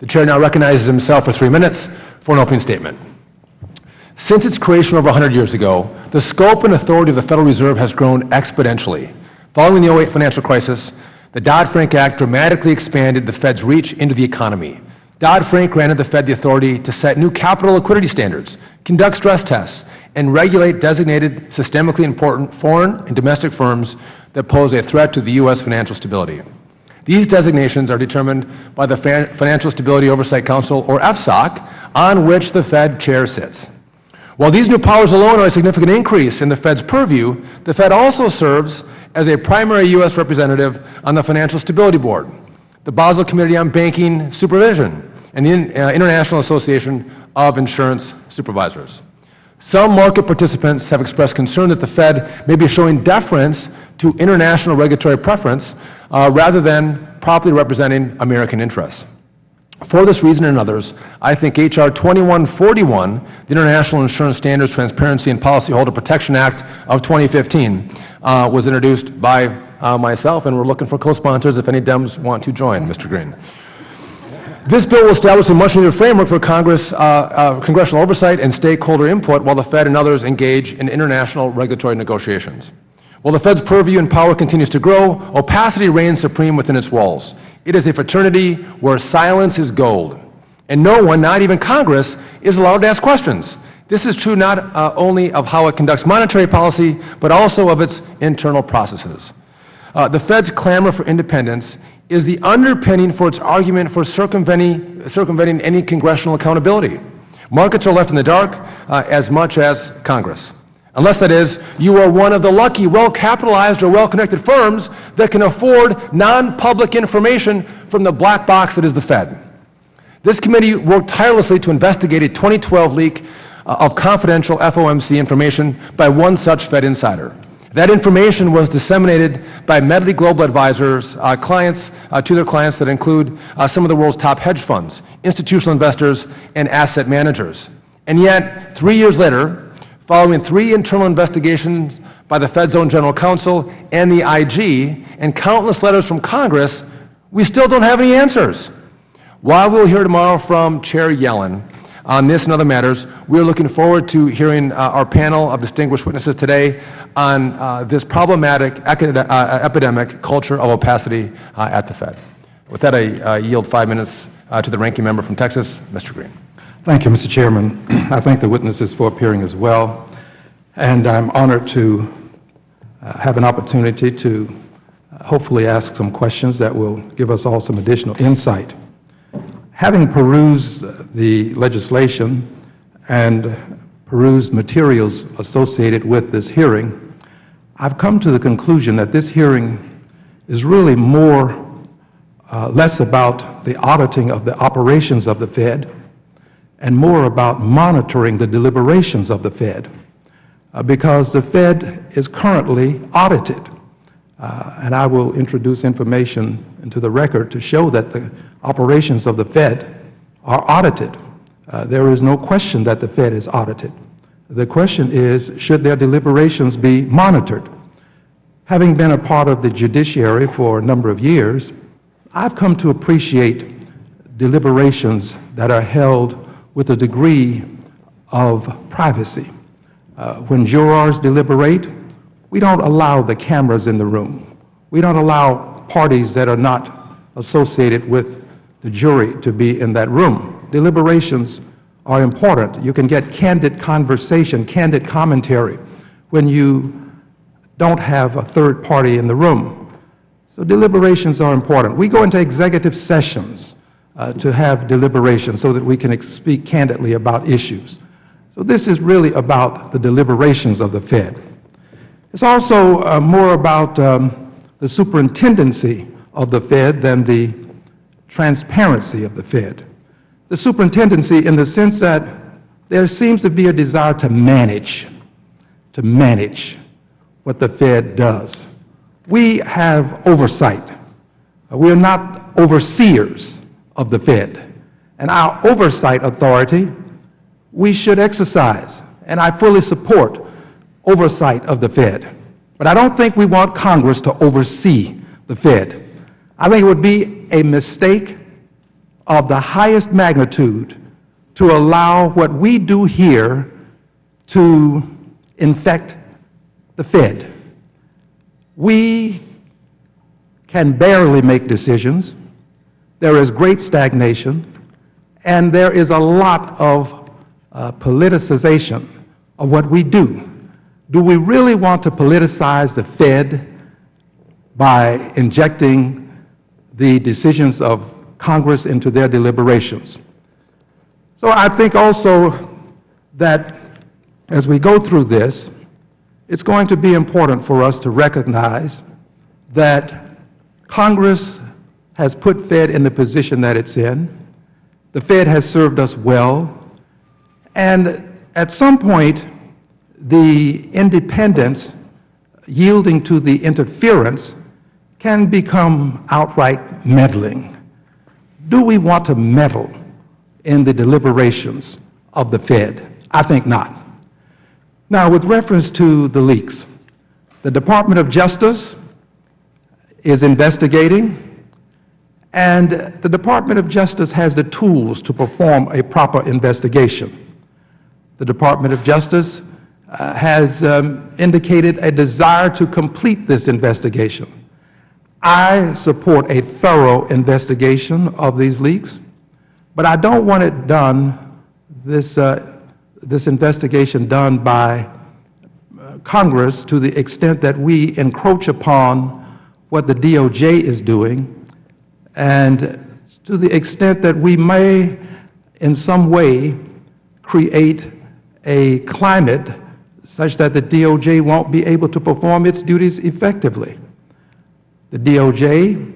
The chair now recognizes himself for 3 minutes for an opening statement. Since its creation over 100 years ago, the scope and authority of the Federal Reserve has grown exponentially. Following the 2008 financial crisis, the Dodd-Frank Act dramatically expanded the Fed's reach into the economy. Dodd-Frank granted the Fed the authority to set new capital liquidity standards, conduct stress tests, and regulate designated systemically important foreign and domestic firms that pose a threat to the U.S. financial stability. These designations are determined by the Financial Stability Oversight Council, or FSOC, on which the Fed chair sits. While these new powers alone are a significant increase in the Fed's purview, the Fed also serves as a primary U.S. representative on the Financial Stability Board, the Basel Committee on Banking Supervision, and the International Association of Insurance Supervisors. Some market participants have expressed concern that the Fed may be showing deference to international regulatory preference rather than properly representing American interests. For this reason and others, I think H.R. 2141, the International Insurance Standards Transparency and Policyholder Protection Act of 2015, was introduced by myself, and we're looking for co-sponsors if any Dems want to join, Mr. Green. This bill will establish a much-needed framework for congressional oversight and stakeholder input while the Fed and others engage in international regulatory negotiations. While the Fed's purview and power continues to grow, opacity reigns supreme within its walls. It is a fraternity where silence is gold, and no one, not even Congress, is allowed to ask questions. This is true not only of how it conducts monetary policy, but also of its internal processes. The Fed's clamor for independence is the underpinning for its argument for circumventing any congressional accountability. Markets are left in the dark as much as Congress. Unless, that is, you are one of the lucky, well-capitalized or well-connected firms that can afford non-public information from the black box that is the Fed. This committee worked tirelessly to investigate a 2012 leak of confidential FOMC information by one such Fed insider. That information was disseminated by Medley Global Advisors to their clients that include some of the world's top hedge funds, institutional investors, and asset managers. And yet, 3 years later, following 3 internal investigations by the Fed's own general counsel and the IG, and countless letters from Congress, we still don't have any answers. While we'll hear tomorrow from Chair Yellen on this and other matters, we're looking forward to hearing our panel of distinguished witnesses today on this problematic epidemic culture of opacity at the Fed. With that, I yield 5 minutes to the ranking member from Texas, Mr. Green. Thank you, Mr. Chairman. I thank the witnesses for appearing as well, and I'm honored to have an opportunity to hopefully ask some questions that will give us all some additional insight. Having perused the legislation and perused materials associated with this hearing, I've come to the conclusion that this hearing is really less about the auditing of the operations of the Fed and more about monitoring the deliberations of the Fed, because the Fed is currently audited. And I will introduce information into the record to show that the operations of the Fed are audited. There is no question that the Fed is audited. The question is, should their deliberations be monitored? Having been a part of the judiciary for a number of years, I've come to appreciate deliberations that are held with a degree of privacy. When jurors deliberate, we don't allow the cameras in the room. We don't allow parties that are not associated with the jury to be in that room. Deliberations are important. You can get candid conversation, candid commentary when you don't have a third party in the room. So deliberations are important. We go into executive sessions to have deliberations so that we can speak candidly about issues. So this is really about the deliberations of the Fed. It's also more about the superintendency of the Fed than the transparency of the Fed. The superintendency in the sense that there seems to be a desire to manage what the Fed does. We have oversight. We are not overseers of the Fed. And our oversight authority we should exercise, and I fully support oversight of the Fed. But I don't think we want Congress to oversee the Fed. I think it would be a mistake of the highest magnitude to allow what we do here to infect the Fed. We can barely make decisions. There is great stagnation, and there is a lot of politicization of what we do. Do we really want to politicize the Fed by injecting the decisions of Congress into their deliberations? So I think also that as we go through this, it's going to be important for us to recognize that Congress has put Fed in the position that it's in. The Fed has served us well, and at some point, the independence yielding to the interference can become outright meddling. Do we want to meddle in the deliberations of the Fed? I think not. Now, with reference to the leaks, the Department of Justice is investigating, and the Department of Justice has the tools to perform a proper investigation. The Department of Justice has indicated a desire to complete this investigation. I support a thorough investigation of these leaks, but I don't want it done, this investigation done by Congress to the extent that we encroach upon what the DOJ is doing, and to the extent that we may in some way create a climate such that the DOJ won't be able to perform its duties effectively. The DOJ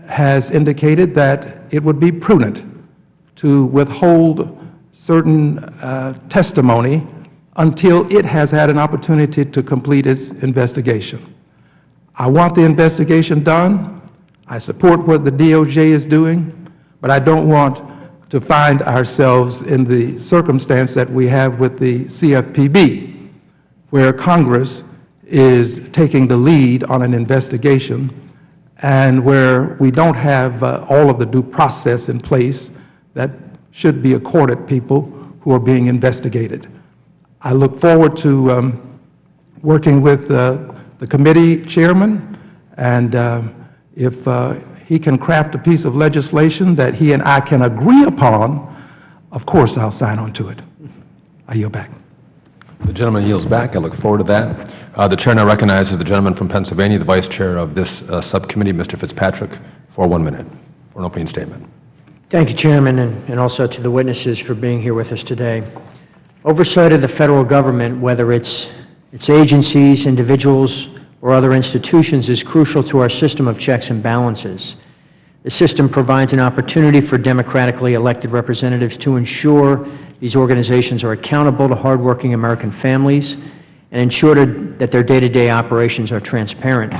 has indicated that it would be prudent to withhold certain testimony until it has had an opportunity to complete its investigation. I want the investigation done. I support what the DOJ is doing, but I don't want to find ourselves in the circumstance that we have with the CFPB, where Congress is taking the lead on an investigation and where we don't have all of the due process in place that should be accorded people who are being investigated. I look forward to working with the committee chairman, and if he can craft a piece of legislation that he and I can agree upon, of course I'll sign on to it. I yield back. The gentleman yields back. I look forward to that. The chair now recognizes the gentleman from Pennsylvania, the vice chair of this subcommittee, Mr. Fitzpatrick, for 1 minute for an opening statement. Thank you, Chairman, and also to the witnesses for being here with us today. Oversight of the federal government, whether it's agencies, individuals, or other institutions, is crucial to our system of checks and balances. The system provides an opportunity for democratically elected representatives to ensure these organizations are accountable to hardworking American families and ensure that their day-to-day operations are transparent.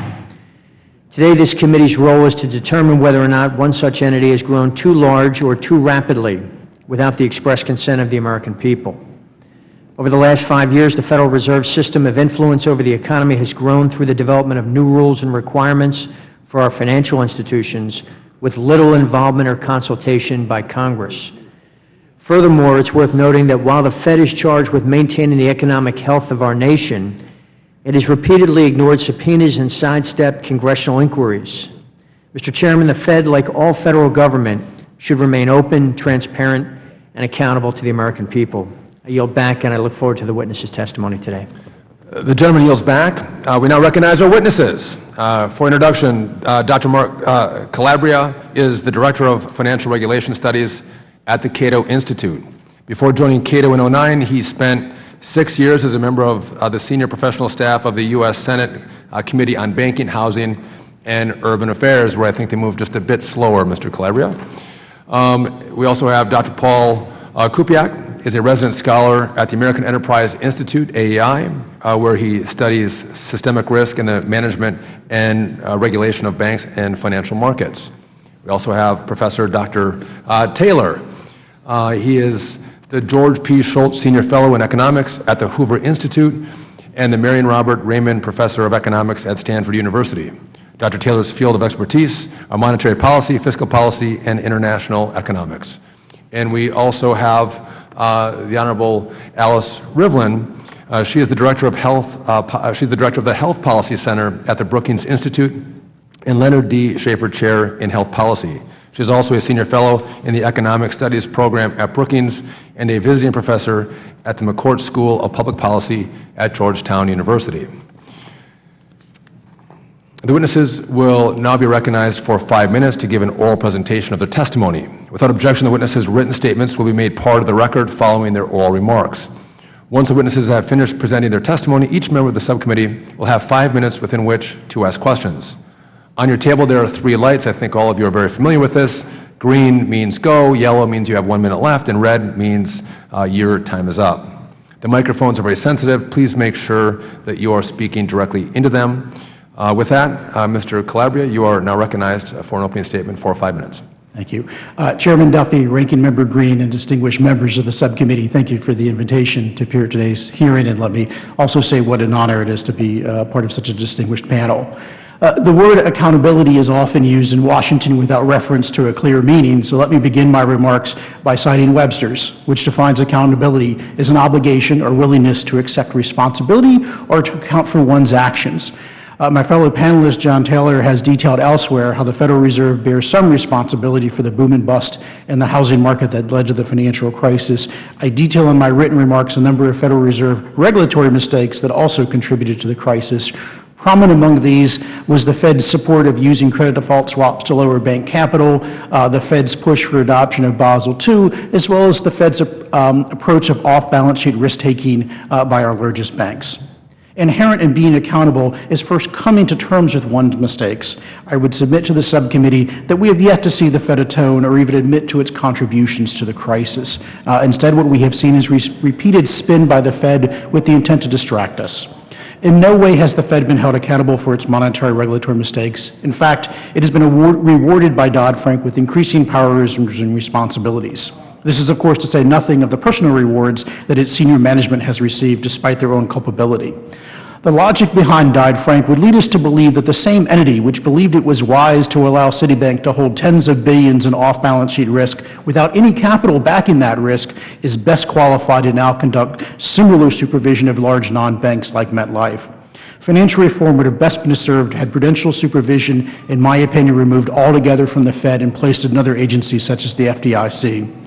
Today, this committee's role is to determine whether or not one such entity has grown too large or too rapidly without the express consent of the American people. Over the last 5 years, the Federal Reserve's system of influence over the economy has grown through the development of new rules and requirements for our financial institutions with little involvement or consultation by Congress. Furthermore, it's worth noting that while the Fed is charged with maintaining the economic health of our nation, it has repeatedly ignored subpoenas and sidestepped congressional inquiries. Mr. Chairman, the Fed, like all federal government, should remain open, transparent, and accountable to the American people. I yield back, and I look forward to the witnesses' testimony today. The gentleman yields back. We now recognize our witnesses. For introduction, Dr. Mark Calabria is the Director of Financial Regulation Studies at the Cato Institute. Before joining Cato in 2009, he spent 6 years as a member of the senior professional staff of the U.S. Senate Committee on Banking, Housing, and Urban Affairs, where I think they moved just a bit slower, Mr. Calabria. We also have Dr. Paul Kupiak, is a resident scholar at the American Enterprise Institute, AEI, where he studies systemic risk and the management and regulation of banks and financial markets. We also have Professor Dr. Taylor. He is the George P. Schultz Senior Fellow in Economics at the Hoover Institute and the Marion Robert Raymond Professor of Economics at Stanford University. Dr. Taylor's field of expertise are monetary policy, fiscal policy, and international economics. And we also have the Honorable Alice Rivlin. She is the Director of Health, she's the Director of the Health Policy Center at the Brookings Institute and Leonard D. Schaefer Chair in Health Policy. She is also a Senior Fellow in the Economic Studies Program at Brookings and a Visiting Professor at the McCourt School of Public Policy at Georgetown University. The witnesses will now be recognized for 5 minutes to give an oral presentation of their testimony. Without objection, the witnesses' written statements will be made part of the record following their oral remarks. Once the witnesses have finished presenting their testimony, each member of the subcommittee will have 5 minutes within which to ask questions. On your table, there are 3 lights. I think all of you are very familiar with this. Green means go, yellow means you have 1 minute left, and red means your time is up. The microphones are very sensitive. Please make sure that you are speaking directly into them. With that, Mr. Calabria, you are now recognized for an opening statement for 5 minutes. Thank you. Chairman Duffy, Ranking Member Green, and distinguished members of the subcommittee, thank you for the invitation to appear at today's hearing, and let me also say what an honor it is to be part of such a distinguished panel. The word accountability is often used in Washington without reference to a clear meaning, so let me begin my remarks by citing Webster's, which defines accountability as an obligation or willingness to accept responsibility or to account for one's actions. My fellow panelist, John Taylor, has detailed elsewhere how the Federal Reserve bears some responsibility for the boom and bust in the housing market that led to the financial crisis. I detail in my written remarks a number of Federal Reserve regulatory mistakes that also contributed to the crisis. Prominent among these was the Fed's support of using credit default swaps to lower bank capital, the Fed's push for adoption of Basel II, as well as the Fed's approach of off-balance sheet risk-taking by our largest banks. Inherent in being accountable is first coming to terms with one's mistakes. I would submit to the subcommittee that we have yet to see the Fed atone or even admit to its contributions to the crisis. Instead, what we have seen is repeated spin by the Fed with the intent to distract us. In no way has the Fed been held accountable for its monetary regulatory mistakes. In fact, it has been rewarded by Dodd-Frank with increasing powers and responsibilities. This is, of course, to say nothing of the personal rewards that its senior management has received despite their own culpability. The logic behind Dodd-Frank would lead us to believe that the same entity which believed it was wise to allow Citibank to hold tens of billions in off-balance sheet risk without any capital backing that risk is best qualified to now conduct similar supervision of large non-banks like MetLife. Financial reform would have best been served had prudential supervision, in my opinion, removed altogether from the Fed and placed another agency such as the FDIC.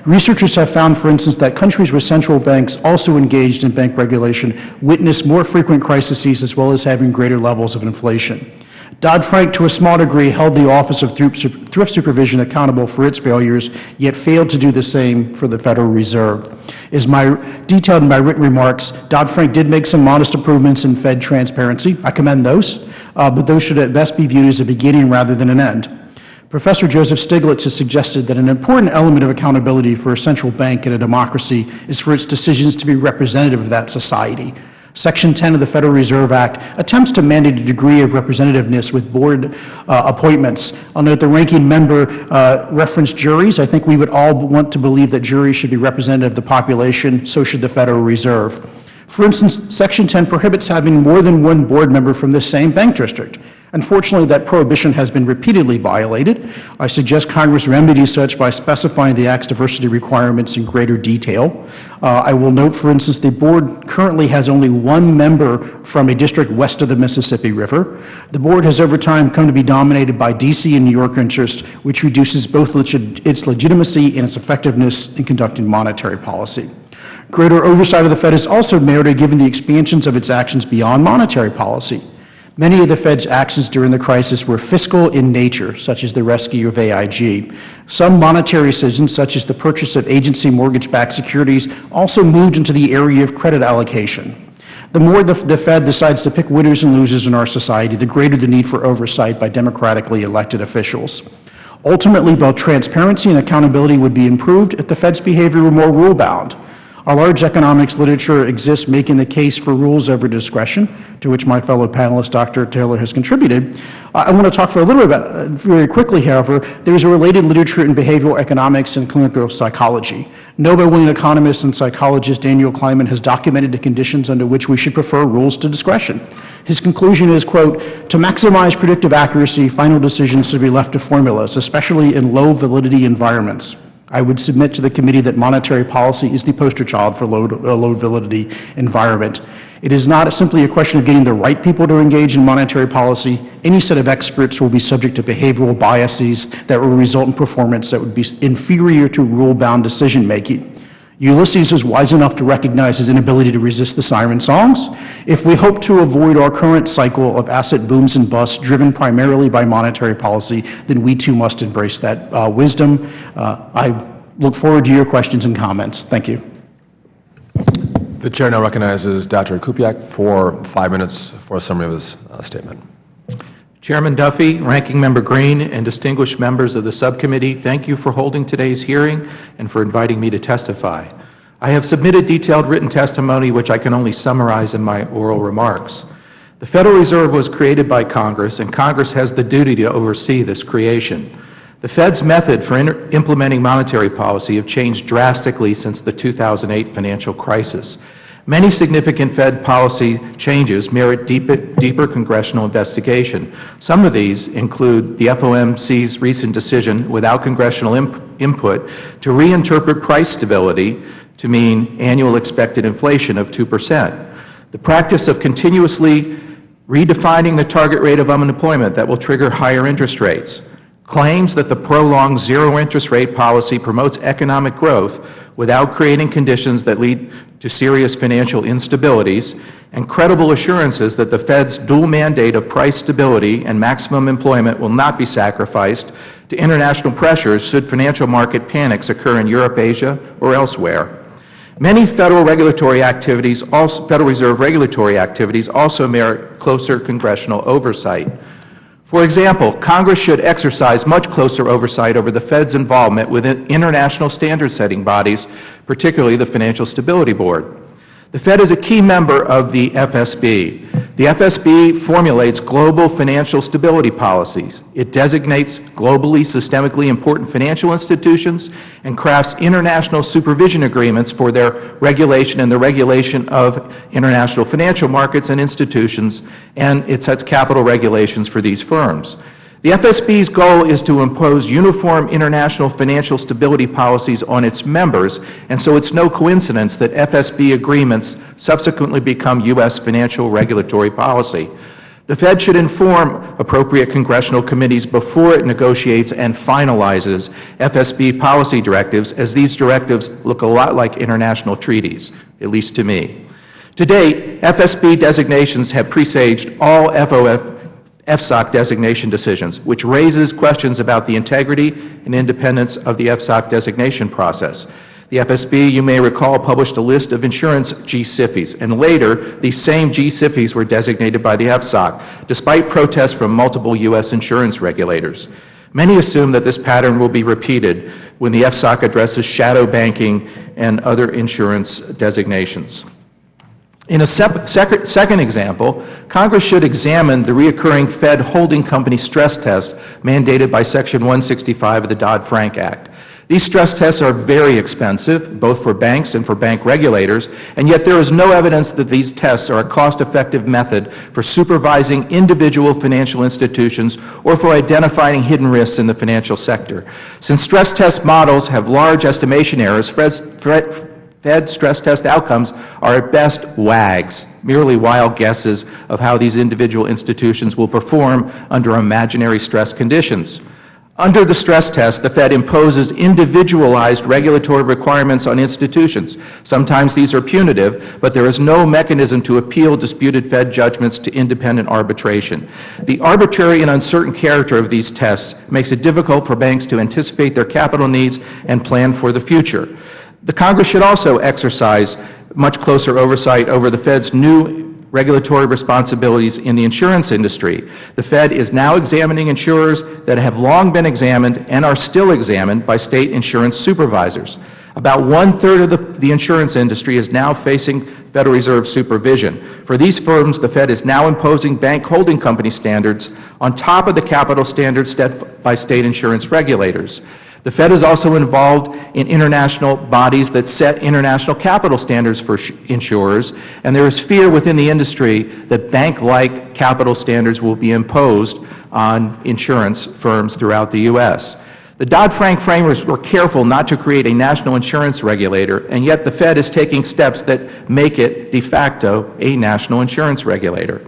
Researchers have found, for instance, that countries with central banks also engaged in bank regulation witness more frequent crises as well as having greater levels of inflation. Dodd-Frank, to a small degree, held the Office of Thrift Supervision accountable for its failures, yet failed to do the same for the Federal Reserve. As detailed in my written remarks, Dodd-Frank did make some modest improvements in Fed transparency. I commend those, but those should at best be viewed as a beginning rather than an end. Professor Joseph Stiglitz has suggested that an important element of accountability for a central bank in a democracy is for its decisions to be representative of that society. Section 10 of the Federal Reserve Act attempts to mandate a degree of representativeness with board appointments. I'll note the ranking member referenced juries. I think we would all want to believe that juries should be representative of the population, so should the Federal Reserve. For instance, Section 10 prohibits having more than one board member from the same bank district. Unfortunately, that prohibition has been repeatedly violated. I suggest Congress remedy such by specifying the Act's diversity requirements in greater detail. I will note, for instance, the board currently has only one member from a district west of the Mississippi River. The board has over time come to be dominated by D.C. and New York interests, which reduces both its legitimacy and its effectiveness in conducting monetary policy. Greater oversight of the Fed is also merited given the expansions of its actions beyond monetary policy. Many of the Fed's actions during the crisis were fiscal in nature, such as the rescue of AIG. Some monetary decisions, such as the purchase of agency mortgage-backed securities, also moved into the area of credit allocation. The more the Fed decides to pick winners and losers in our society, the greater the need for oversight by democratically elected officials. Ultimately, both transparency and accountability would be improved if the Fed's behavior were more rule-bound. A large economics literature exists making the case for rules over discretion, to which my fellow panelist, Dr. Taylor, has contributed. I want to talk for a little bit about, very quickly, however, there is a related literature in behavioral economics and clinical psychology. Nobel-winning economist and psychologist Daniel Kleinman has documented the conditions under which we should prefer rules to discretion. His conclusion is, quote, "To maximize predictive accuracy, final decisions should be left to formulas, especially in low validity environments. I would submit to the committee that monetary policy is the poster child for low validity environment. It is not simply a question of getting the right people to engage in monetary policy. Any set of experts will be subject to behavioral biases that will result in performance that would be inferior to rule-bound decision-making. Ulysses was wise enough to recognize his inability to resist the siren songs. If we hope to avoid our current cycle of asset booms and busts driven primarily by monetary policy, then we too must embrace that wisdom." I look forward to your questions and comments. Thank you. The chair now recognizes Dr. Kupiak for 5 minutes for a summary of his statement. Chairman Duffy, Ranking Member Green, and distinguished members of the subcommittee, thank you for holding today's hearing and for inviting me to testify. I have submitted detailed written testimony which I can only summarize in my oral remarks. The Federal Reserve was created by Congress, and Congress has the duty to oversee this creation. The Fed's method for implementing monetary policy have changed drastically since the 2008 financial crisis. Many significant Fed policy changes merit deeper congressional investigation. Some of these include the FOMC's recent decision, without congressional input, to reinterpret price stability to mean annual expected inflation of 2%. The practice of continuously redefining the target rate of unemployment that will trigger higher interest rates. Claims that the prolonged zero-interest rate policy promotes economic growth without creating conditions that lead to serious financial instabilities, and credible assurances that the Fed's dual mandate of price stability and maximum employment will not be sacrificed to international pressures should financial market panics occur in Europe, Asia, or elsewhere. Many Federal Reserve regulatory activities also merit closer congressional oversight. For example, Congress should exercise much closer oversight over the Fed's involvement with international standard-setting bodies, particularly the Financial Stability Board. The Fed is a key member of the FSB. The FSB formulates global financial stability policies. It designates globally systemically important financial institutions and crafts international supervision agreements for their regulation and the regulation of international financial markets and institutions, and it sets capital regulations for these firms. The FSB's goal is to impose uniform international financial stability policies on its members, and so it's no coincidence that FSB agreements subsequently become U.S. financial regulatory policy. The Fed should inform appropriate congressional committees before it negotiates and finalizes FSB policy directives, as these directives look a lot like international treaties, at least to me. To date, FSB designations have presaged all FSOC designation decisions, which raises questions about the integrity and independence of the FSOC designation process. The FSB, you may recall, published a list of insurance G-SIFIs, and later these same G-SIFIs were designated by the FSOC, despite protests from multiple U.S. insurance regulators. Many assume that this pattern will be repeated when the FSOC addresses shadow banking and other insurance designations. In a second example, Congress should examine the reoccurring Fed holding company stress test mandated by Section 165 of the Dodd-Frank Act. These stress tests are very expensive, both for banks and for bank regulators, and yet there is no evidence that these tests are a cost-effective method for supervising individual financial institutions or for identifying hidden risks in the financial sector. Since stress test models have large estimation errors, Fed stress test outcomes are at best wags, merely wild guesses of how these individual institutions will perform under imaginary stress conditions. Under the stress test, the Fed imposes individualized regulatory requirements on institutions. Sometimes these are punitive, but there is no mechanism to appeal disputed Fed judgments to independent arbitration. The arbitrary and uncertain character of these tests makes it difficult for banks to anticipate their capital needs and plan for the future. The Congress should also exercise much closer oversight over the Fed's new regulatory responsibilities in the insurance industry. The Fed is now examining insurers that have long been examined and are still examined by state insurance supervisors. About one-third of the insurance industry is now facing Federal Reserve supervision. For these firms, the Fed is now imposing bank holding company standards on top of the capital standards set by state insurance regulators. The Fed is also involved in international bodies that set international capital standards for insurers, and there is fear within the industry that bank-like capital standards will be imposed on insurance firms throughout the U.S. The Dodd-Frank framers were careful not to create a national insurance regulator, and yet the Fed is taking steps that make it de facto a national insurance regulator.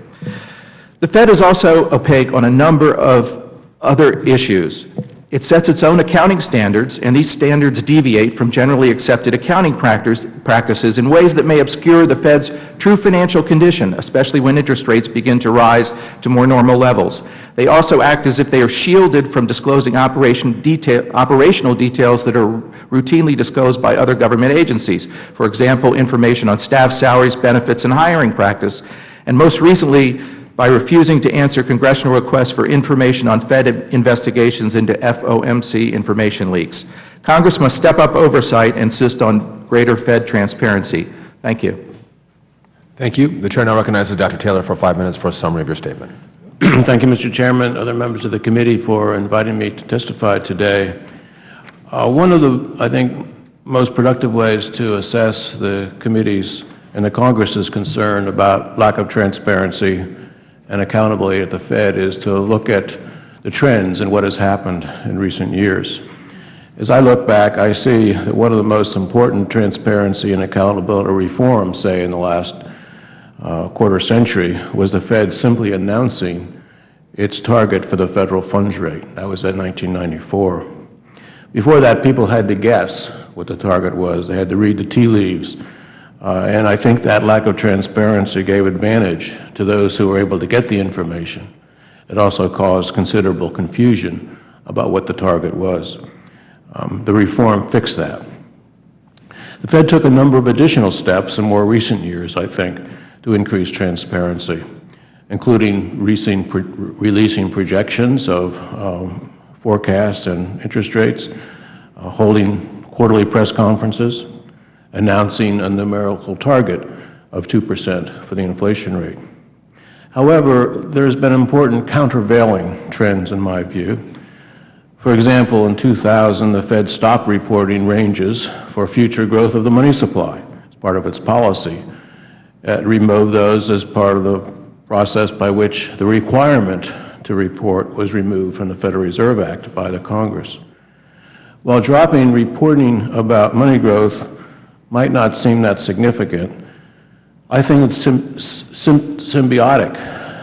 The Fed is also opaque on a number of other issues. It sets its own accounting standards, and these standards deviate from generally accepted accounting practices in ways that may obscure the Fed's true financial condition, especially when interest rates begin to rise to more normal levels. They also act as if they are shielded from disclosing operational details that are routinely disclosed by other government agencies. For example, information on staff salaries, benefits, and hiring practice, and most recently, by refusing to answer congressional requests for information on Fed investigations into FOMC information leaks. Congress must step up oversight and insist on greater Fed transparency. Thank you. Thank you. The Chair now recognizes Dr. Taylor for 5 minutes for a summary of your statement. Thank you, Mr. Chairman, other members of the committee for inviting me to testify today. One of the, I think, most productive ways to assess the committee's and the Congress's concern about lack of transparency and accountability at the Fed is to look at the trends and what has happened in recent years. As I look back, I see that one of the most important transparency and accountability reforms, say, in the last quarter century, was the Fed simply announcing its target for the federal funds rate. That was in 1994. Before that, people had to guess what the target was. They had to read the tea leaves. And I think that lack of transparency gave advantage to those who were able to get the information. It also caused considerable confusion about what the target was. The reform fixed that. The Fed took a number of additional steps in more recent years, I think, to increase transparency, including releasing projections of forecasts and interest rates, holding quarterly press conferences, announcing a numerical target of 2% for the inflation rate. However, there's been important countervailing trends in my view. For example, in 2000, the Fed stopped reporting ranges for future growth of the money supply as part of its policy. It removed those as part of the process by which the requirement to report was removed from the Federal Reserve Act by the Congress. While dropping reporting about money growth might not seem that significant, I think it's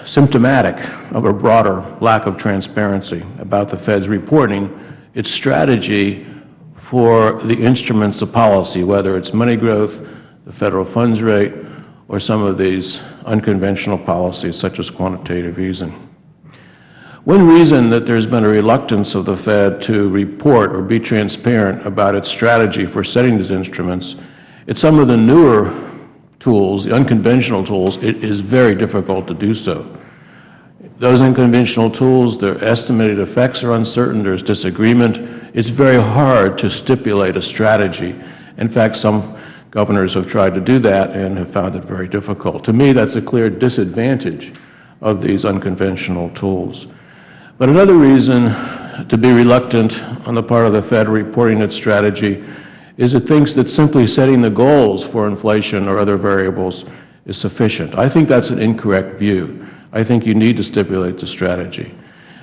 symptomatic of a broader lack of transparency about the Fed's reporting its strategy for the instruments of policy, whether it's money growth, the federal funds rate, or some of these unconventional policies such as quantitative easing. One reason that there's been a reluctance of the Fed to report or be transparent about its strategy for setting these instruments, it's some of the newer tools, the unconventional tools, it is very difficult to do so. Those unconventional tools, their estimated effects are uncertain, there's disagreement. It's very hard to stipulate a strategy. In fact, some governors have tried to do that and have found it very difficult. To me, that's a clear disadvantage of these unconventional tools. But another reason to be reluctant on the part of the Fed reporting its strategy is it thinks that simply setting the goals for inflation or other variables is sufficient. I think that's an incorrect view. I think you need to stipulate the strategy.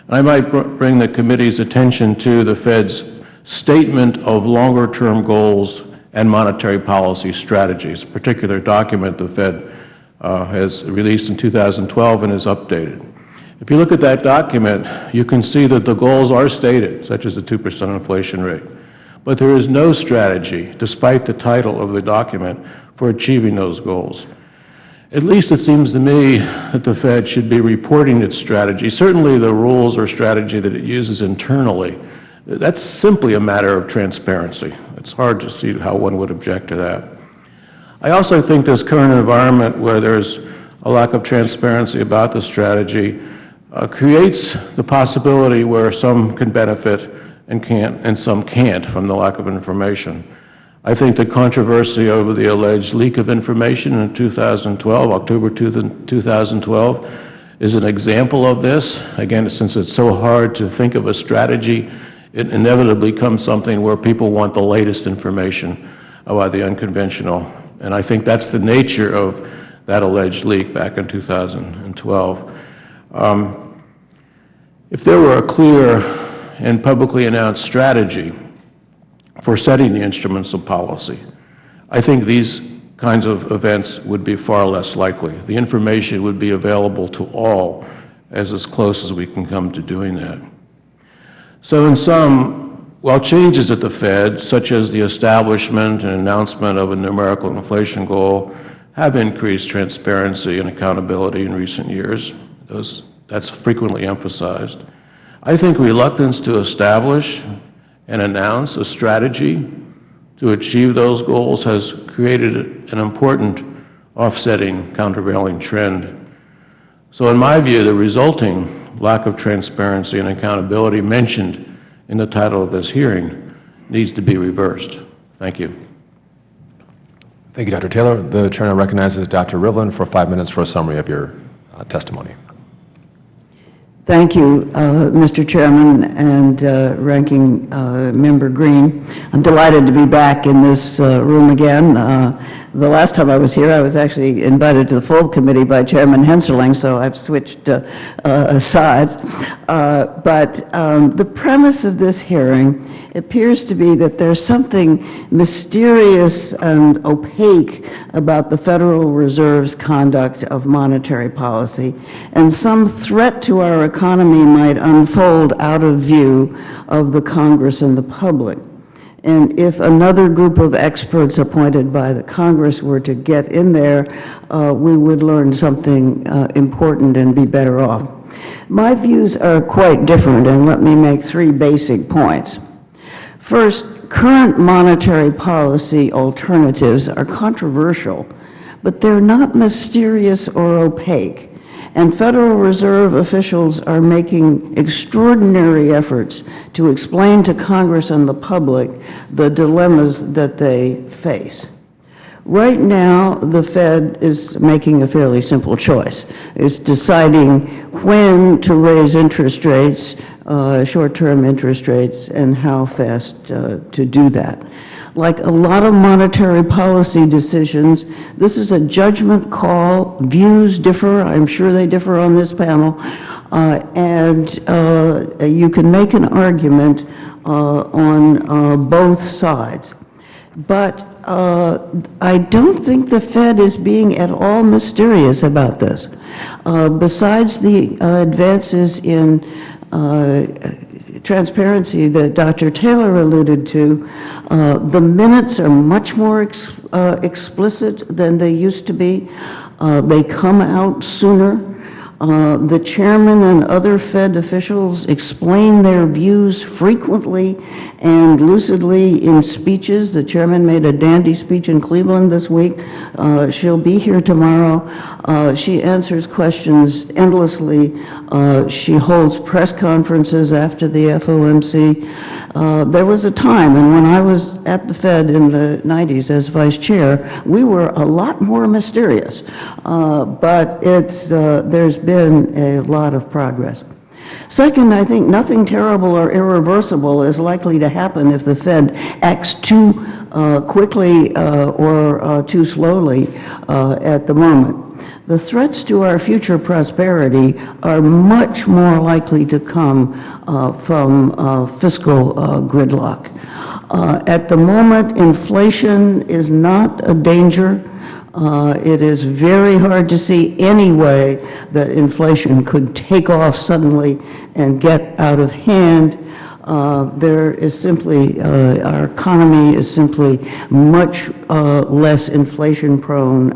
I might bring the committee's attention to the Fed's statement of longer-term goals and monetary policy strategies, a particular document the Fed has released in 2012 and is updated. If you look at that document, you can see that the goals are stated, such as the 2% inflation rate. But there is no strategy, despite the title of the document, for achieving those goals. At least it seems to me that the Fed should be reporting its strategy, certainly the rules or strategy that it uses internally. That's simply a matter of transparency. It's hard to see how one would object to that. I also think this current environment where there's a lack of transparency about the strategy creates the possibility where some can benefit and some can't from the lack of information. I think the controversy over the alleged leak of information in 2012, October 2012, is an example of this. Again, since it's so hard to think of a strategy it inevitably becomes something where people want the latest information about the unconventional. And I think that's the nature of that alleged leak back in 2012. If there were a clear and publicly announced strategy for setting the instruments of policy, I think these kinds of events would be far less likely. The information would be available to all as close as we can come to doing that. So in sum, while changes at the Fed, such as the establishment and announcement of a numerical inflation goal, have increased transparency and accountability in recent years, that's frequently emphasized, I think reluctance to establish and announce a strategy to achieve those goals has created an important offsetting, countervailing trend. So in my view, the resulting lack of transparency and accountability mentioned in the title of this hearing needs to be reversed. Thank you. Thank you, Dr. Taylor. The chair now recognizes Dr. Rivlin for 5 minutes for a summary of your testimony. Thank you, Mr. Chairman and Ranking Member Green. I'm delighted to be back in this room again. The last time I was here, I was actually invited to the full committee by Chairman Henserling, so I've switched sides. But the premise of this hearing appears to be that there's something mysterious and opaque about the Federal Reserve's conduct of monetary policy, and some threat to our economy might unfold out of view of the Congress and the public. And if another group of experts appointed by the Congress were to get in there, we would learn something important and be better off. My views are quite different, and let me make 3 basic points. First, current monetary policy alternatives are controversial, but they're not mysterious or opaque. And Federal Reserve officials are making extraordinary efforts to explain to Congress and the public the dilemmas that they face. Right now, the Fed is making a fairly simple choice. It's deciding when to raise interest rates, short-term interest rates, and how fast to do that. Like a lot of monetary policy decisions, this is a judgment call. Views differ. I'm sure they differ on this panel. And you can make an argument on both sides. But I don't think the Fed is being at all mysterious about this. Besides the advances in transparency that Dr. Taylor alluded to, the minutes are much more explicit than they used to be. They come out sooner. The chairman and other Fed officials explain their views frequently and lucidly in speeches. The chairman made a dandy speech in Cleveland this week. She'll be here tomorrow. She answers questions endlessly. She holds press conferences after the FOMC. There was a time, and when I was at the Fed in the 90s as vice chair, we were a lot more mysterious. But there's been a lot of progress. Second, I think nothing terrible or irreversible is likely to happen if the Fed acts too quickly or too slowly at the moment. The threats to our future prosperity are much more likely to come from fiscal gridlock. At the moment, inflation is not a danger. It is very hard to see any way that inflation could take off suddenly and get out of hand. There is simply, our economy is simply much less inflation prone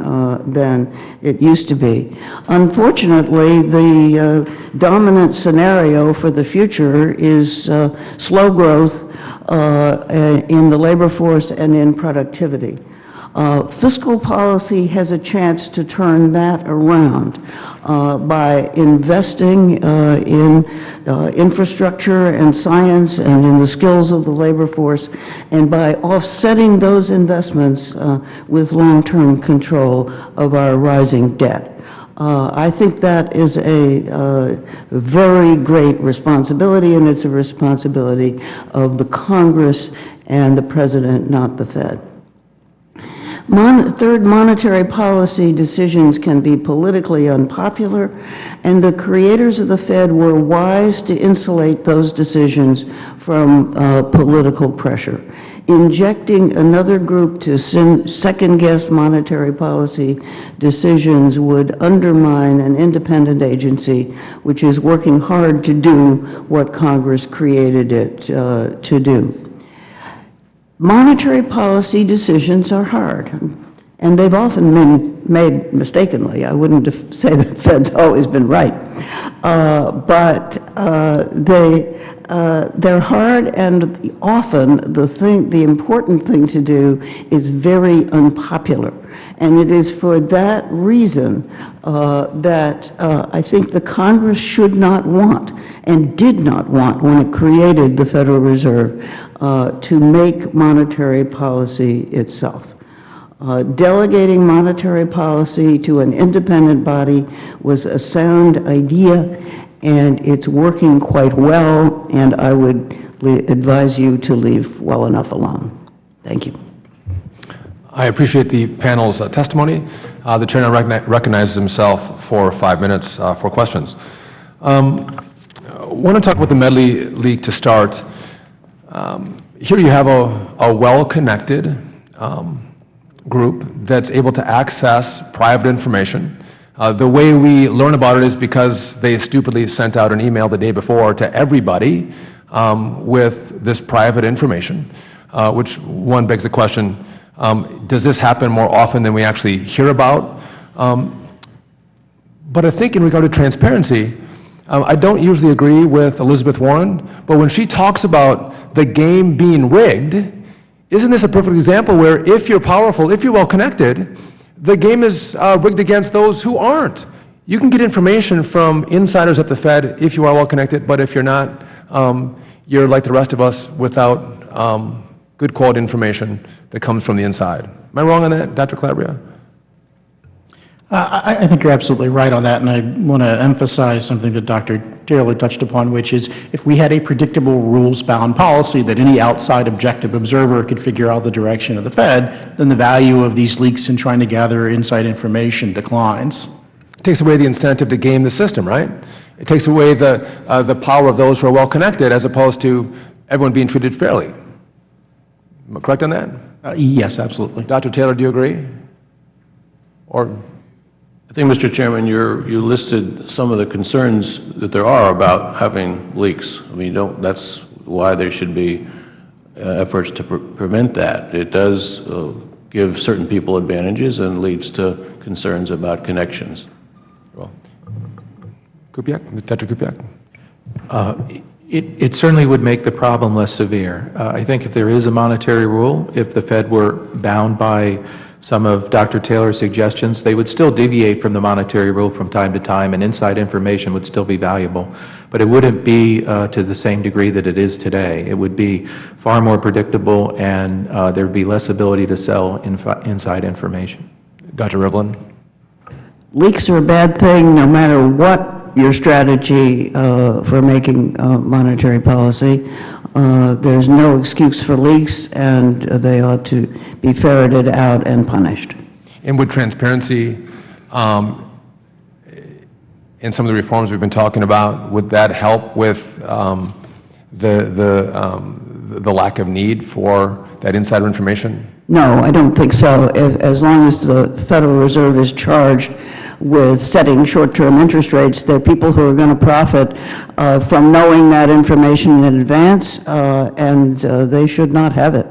than it used to be. Unfortunately, the dominant scenario for the future is slow growth in the labor force and in productivity. Fiscal policy has a chance to turn that around by investing in infrastructure and science and in the skills of the labor force, and by offsetting those investments with long-term control of our rising debt. I think that is a very great responsibility, and it's a responsibility of the Congress and the President, not the Fed. Third, monetary policy decisions can be politically unpopular, and the creators of the Fed were wise to insulate those decisions from political pressure. Injecting another group to second-guess monetary policy decisions would undermine an independent agency which is working hard to do what Congress created it to do. Monetary policy decisions are hard, and they've often been made mistakenly. I wouldn't say the Fed's always been right, but they're hard, and often the important thing to do is very unpopular. And it is for that reason that I think the Congress should not want and did not want, when it created the Federal Reserve, to make monetary policy itself. Delegating monetary policy to an independent body was a sound idea, and it's working quite well, and I would advise you to leave well enough alone. Thank you. I appreciate the panel's testimony. The chair now recognizes himself for 5 minutes for questions. I want to talk about the Medley leak to start. Here you have a well-connected group that's able to access private information. The way we learn about it is because they stupidly sent out an email the day before to everybody with this private information, which one begs the question, does this happen more often than we actually hear about? But I think in regard to transparency, I don't usually agree with Elizabeth Warren, but when she talks about the game being rigged, isn't this a perfect example where if you're powerful, if you're well connected, the game is rigged against those who aren't? You can get information from insiders at the Fed if you are well connected, but if you're not, you're like the rest of us without good quality information that comes from the inside. Am I wrong on that, Dr. Calabria? I think you're absolutely right on that, and I want to emphasize something that Dr. Taylor touched upon, which is if we had a predictable rules-bound policy that any outside objective observer could figure out the direction of the Fed, then the value of these leaks in trying to gather inside information declines. It takes away the incentive to game the system, right? It takes away the power of those who are well connected as opposed to everyone being treated fairly. Am I correct on that? Yes, absolutely. Dr. Taylor, do you agree? Or? I think, Mr. Chairman, you listed some of the concerns that there are about having leaks. I mean, that's why there should be efforts to prevent that. It does give certain people advantages and leads to concerns about connections. Well, Kupiak, Dr. Kupiak? It certainly would make the problem less severe. I think if there is a monetary rule, if the Fed were bound by some of Dr. Taylor's suggestions, they would still deviate from the monetary rule from time to time, and inside information would still be valuable. But it wouldn't be to the same degree that it is today. It would be far more predictable, and there would be less ability to sell inside information. Dr. Rivlin? Leaks are a bad thing no matter what your strategy for making monetary policy. There's no excuse for leaks, and they ought to be ferreted out and punished. And would transparency in some of the reforms we've been talking about, would that help with the lack of need for that insider information? No, I don't think so. As long as the Federal Reserve is charged with setting short-term interest rates, there are people who are going to profit from knowing that information in advance, and they should not have it.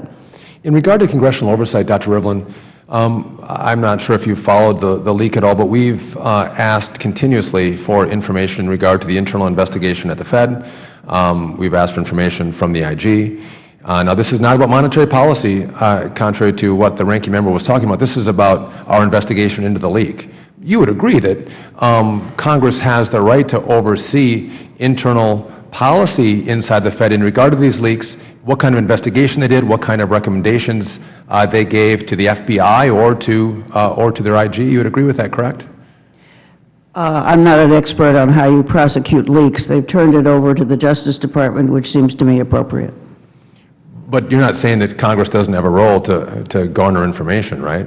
In regard to congressional oversight, Dr. Rivlin, I'm not sure if you followed the leak at all, but we've asked continuously for information in regard to the internal investigation at the Fed. We've asked for information from the IG. Now, this is not about monetary policy, contrary to what the ranking member was talking about. This is about our investigation into the leak. You would agree that Congress has the right to oversee internal policy inside the Fed in regard to these leaks, what kind of investigation they did, what kind of recommendations they gave to the FBI or to their IG. You would agree with that, correct? I'm not an expert on how you prosecute leaks. They've turned it over to the Justice Department, which seems to me appropriate. But you're not saying that Congress doesn't have a role to garner information, right?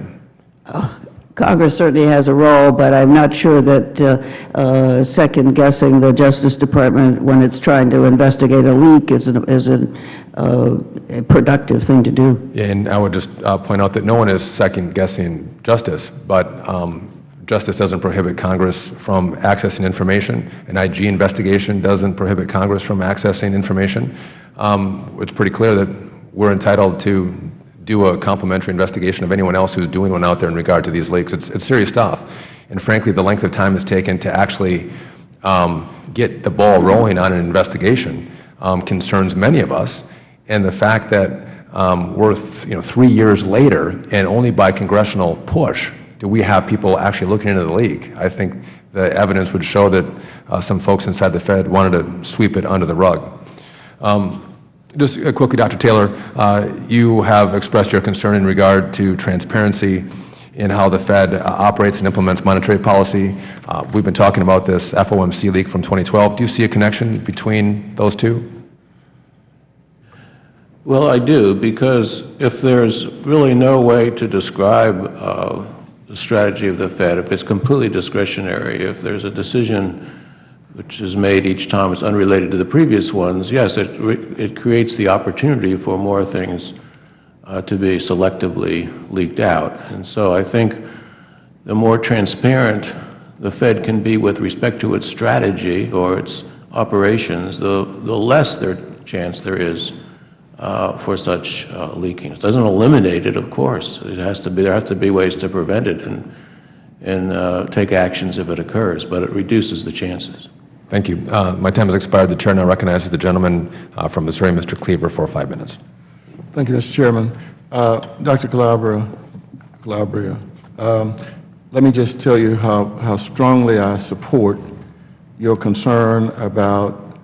Congress certainly has a role, but I'm not sure that second-guessing the Justice Department when it's trying to investigate a leak is a productive thing to do. Yeah, and I would just point out that no one is second-guessing justice, but justice doesn't prohibit Congress from accessing information. An IG investigation doesn't prohibit Congress from accessing information. It's pretty clear that we're entitled to do a complimentary investigation of anyone else who's doing one out there in regard to these leaks. It's serious stuff. And frankly, the length of time it's taken to actually get the ball rolling on an investigation concerns many of us. And the fact that we're 3 years later, and only by congressional push do we have people actually looking into the leak. I think the evidence would show that some folks inside the Fed wanted to sweep it under the rug. Just quickly, Dr. Taylor, you have expressed your concern in regard to transparency in how the Fed operates and implements monetary policy. We've been talking about this FOMC leak from 2012. Do you see a connection between those two? Well, I do, because if there's really no way to describe the strategy of the Fed, if it's completely discretionary, if there's a decision which is made each time it's unrelated to the previous ones, yes, it creates the opportunity for more things to be selectively leaked out. And so I think the more transparent the Fed can be with respect to its strategy or its operations, the less chance there is for such leaking. It doesn't eliminate it, of course. There have to be ways to prevent it and take actions if it occurs, but it reduces the chances. Thank you. My time has expired. The Chair now recognizes the gentleman from Missouri, Mr. Cleaver, for 5 minutes. Thank you, Mr. Chairman. Dr. Calabria, let me just tell you how strongly I support your concern about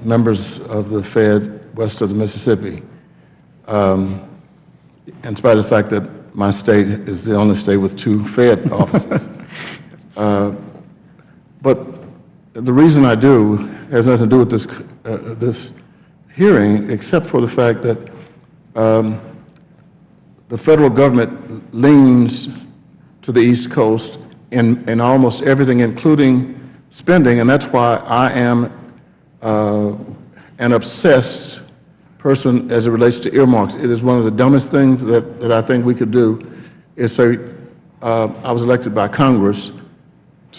members of the Fed west of the Mississippi, in spite of the fact that my state is the only state with 2 Fed offices. But the reason I do has nothing to do with this hearing, except for the fact that the federal government leans to the East Coast in almost everything, including spending, and that's why I am an obsessed person as it relates to earmarks. It is one of the dumbest things that I think we could do is say, I was elected by Congress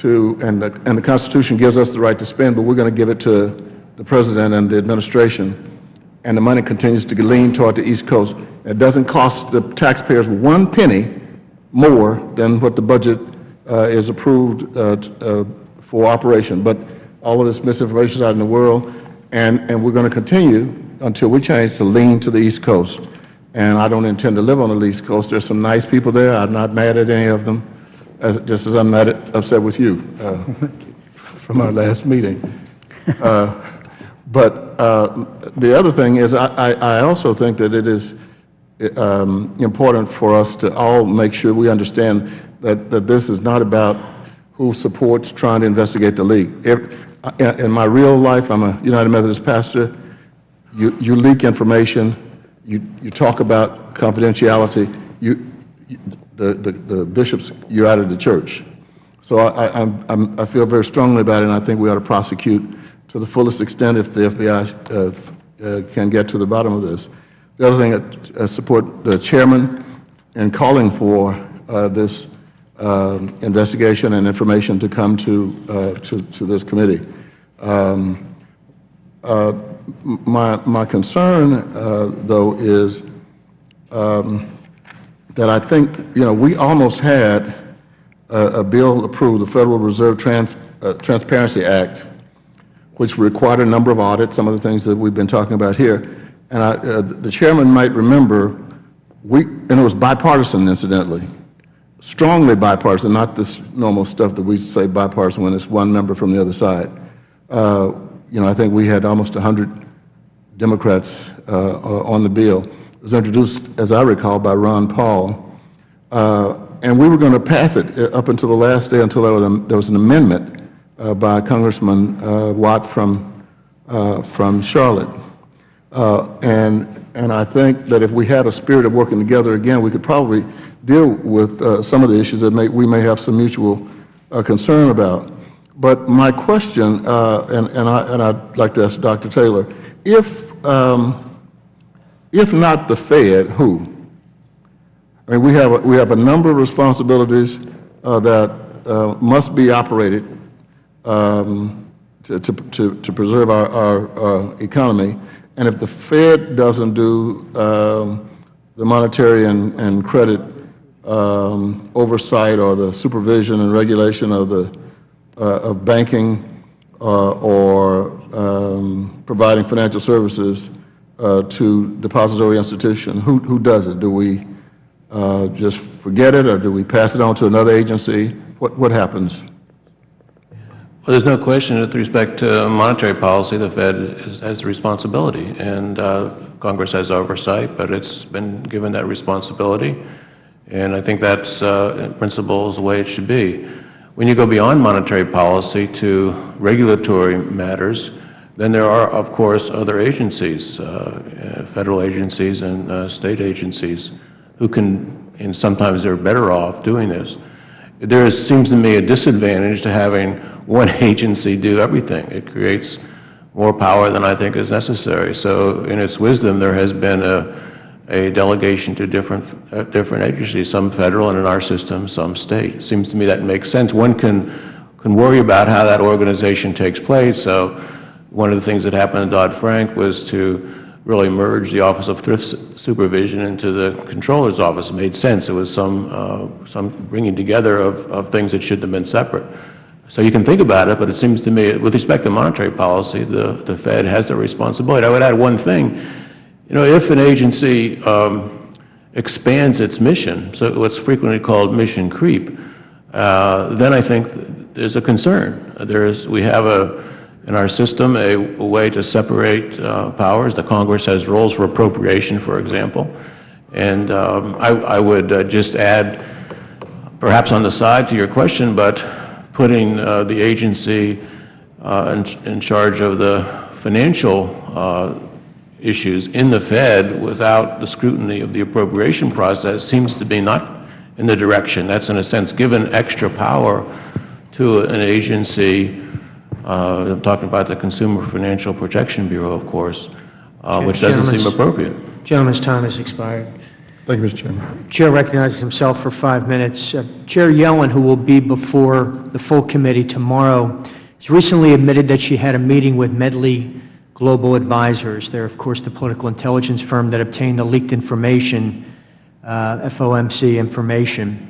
and the Constitution gives us the right to spend, but we're going to give it to the President and the administration, and the money continues to lean toward the East Coast. It doesn't cost the taxpayers 1 penny more than what the budget is approved for operation. But all of this misinformation is out in the world, and we're going to continue until we change to lean to the East Coast. And I don't intend to live on the East Coast. There's some nice people there. I'm not mad at any of them, just as I'm not upset with you from our last meeting. But the other thing is I also think that it is important for us to all make sure we understand that this is not about who supports trying to investigate the leak. In my real life, I'm a United Methodist pastor. You leak information. You talk about confidentiality. The bishops, you're out of the church. So I feel very strongly about it, and I think we ought to prosecute to the fullest extent if the FBI can get to the bottom of this. The other thing, I support the chairman in calling for this investigation and information to come to this committee. My concern, though, is that I think, we almost had a bill approved, the Federal Reserve Transparency Act, which required a number of audits, some of the things that we've been talking about here. And the chairman might remember, and it was bipartisan, incidentally, strongly bipartisan, not this normal stuff that we say bipartisan when it's one member from the other side. I think we had almost 100 Democrats on the bill. It was introduced, as I recall, by Ron Paul. and we were going to pass it up until the last day, until there was an amendment by Congressman Watt from Charlotte. And I think that if we had a spirit of working together again, we could probably deal with some of the issues that we may have some mutual concern about. But my question, and I'd like to ask Dr. Taylor, if not the Fed, who? I mean, we have a number of responsibilities that must be operated to preserve our economy. And if the Fed doesn't do the monetary and credit oversight or the supervision and regulation of banking or providing financial services to depository institutions, who does it? Do we just forget it, or do we pass it on to another agency? What happens? Well, there's no question with respect to monetary policy, the Fed has the responsibility, and Congress has oversight, but it's been given that responsibility, and I think that's, in principle, is the way it should be. When you go beyond monetary policy to regulatory matters, then there are, of course, other agencies, federal agencies and state agencies, who can, and sometimes they're better off doing this. There seems to me a disadvantage to having one agency do everything. It creates more power than I think is necessary. So in its wisdom, there has been a delegation to different agencies, some federal, and in our system, some state. It seems to me that makes sense. One can worry about how that organization takes place. So one of the things that happened in Dodd-Frank was to really merge the Office of Thrift Supervision into the Controller's Office. It made sense. It was some bringing together of things that shouldn't have been separate. So you can think about it, but it seems to me, with respect to monetary policy, the Fed has the responsibility. I would add one thing. You know, if an agency expands its mission, so what's frequently called mission creep, then I think there's a concern. We have in our system a way to separate powers. The Congress has roles for appropriation, for example. And I would just add, perhaps on the side to your question, but putting the agency in charge of the financial issues in the Fed without the scrutiny of the appropriation process seems to be not in the direction. That's, in a sense, given extra power to an agency. I'm talking about the Consumer Financial Protection Bureau, of course, which doesn't seem appropriate. Gentleman's time has expired. Thank you, Mr. Chairman. Chair recognizes himself for 5 minutes. Chair Yellen, who will be before the full committee tomorrow, has recently admitted that she had a meeting with Medley Global Advisors. They're, of course, the political intelligence firm that obtained the leaked information, FOMC information.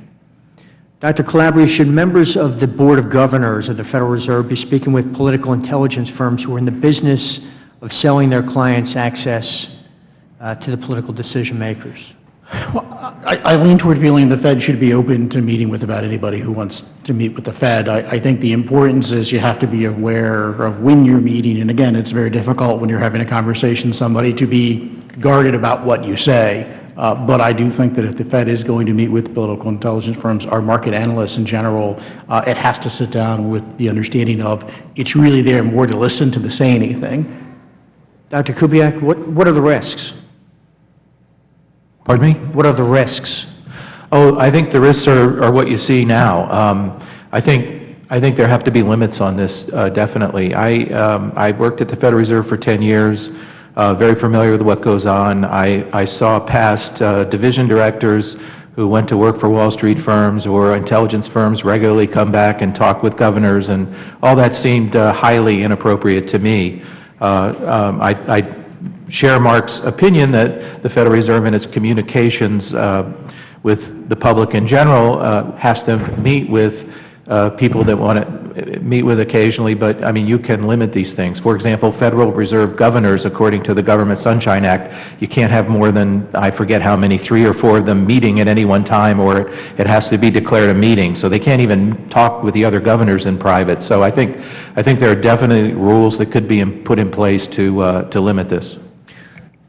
Dr. Calabria, should members of the Board of Governors of the Federal Reserve be speaking with political intelligence firms who are in the business of selling their clients access to the political decision makers? Well, I lean toward feeling the Fed should be open to meeting with about anybody who wants to meet with the Fed. I think the importance is you have to be aware of when you're meeting, and again, it's very difficult when you're having a conversation with somebody to be guarded about what you say. But I do think that if the Fed is going to meet with political intelligence firms, our market analysts in general, it has to sit down with the understanding of it's really there more to listen to say anything. Dr. Kubiak, what are the risks? Pardon me? What are the risks? Oh, I think the risks are what you see now. I think there have to be limits on this, definitely. I worked at the Federal Reserve for 10 years. Very familiar with what goes on. I saw past division directors who went to work for Wall Street firms or intelligence firms regularly come back and talk with governors, and all that seemed highly inappropriate to me. I share Mark's opinion that the Federal Reserve in its communications with the public in general has to meet with people that want to meet with occasionally, but I mean, you can limit these things. For example, Federal Reserve governors, according to the Government Sunshine Act, you can't have more than, I forget how many, 3 or 4 of them meeting at any one time, or it has to be declared a meeting. So they can't even talk with the other governors in private. So I think there are definitely rules that could be put in place to limit this.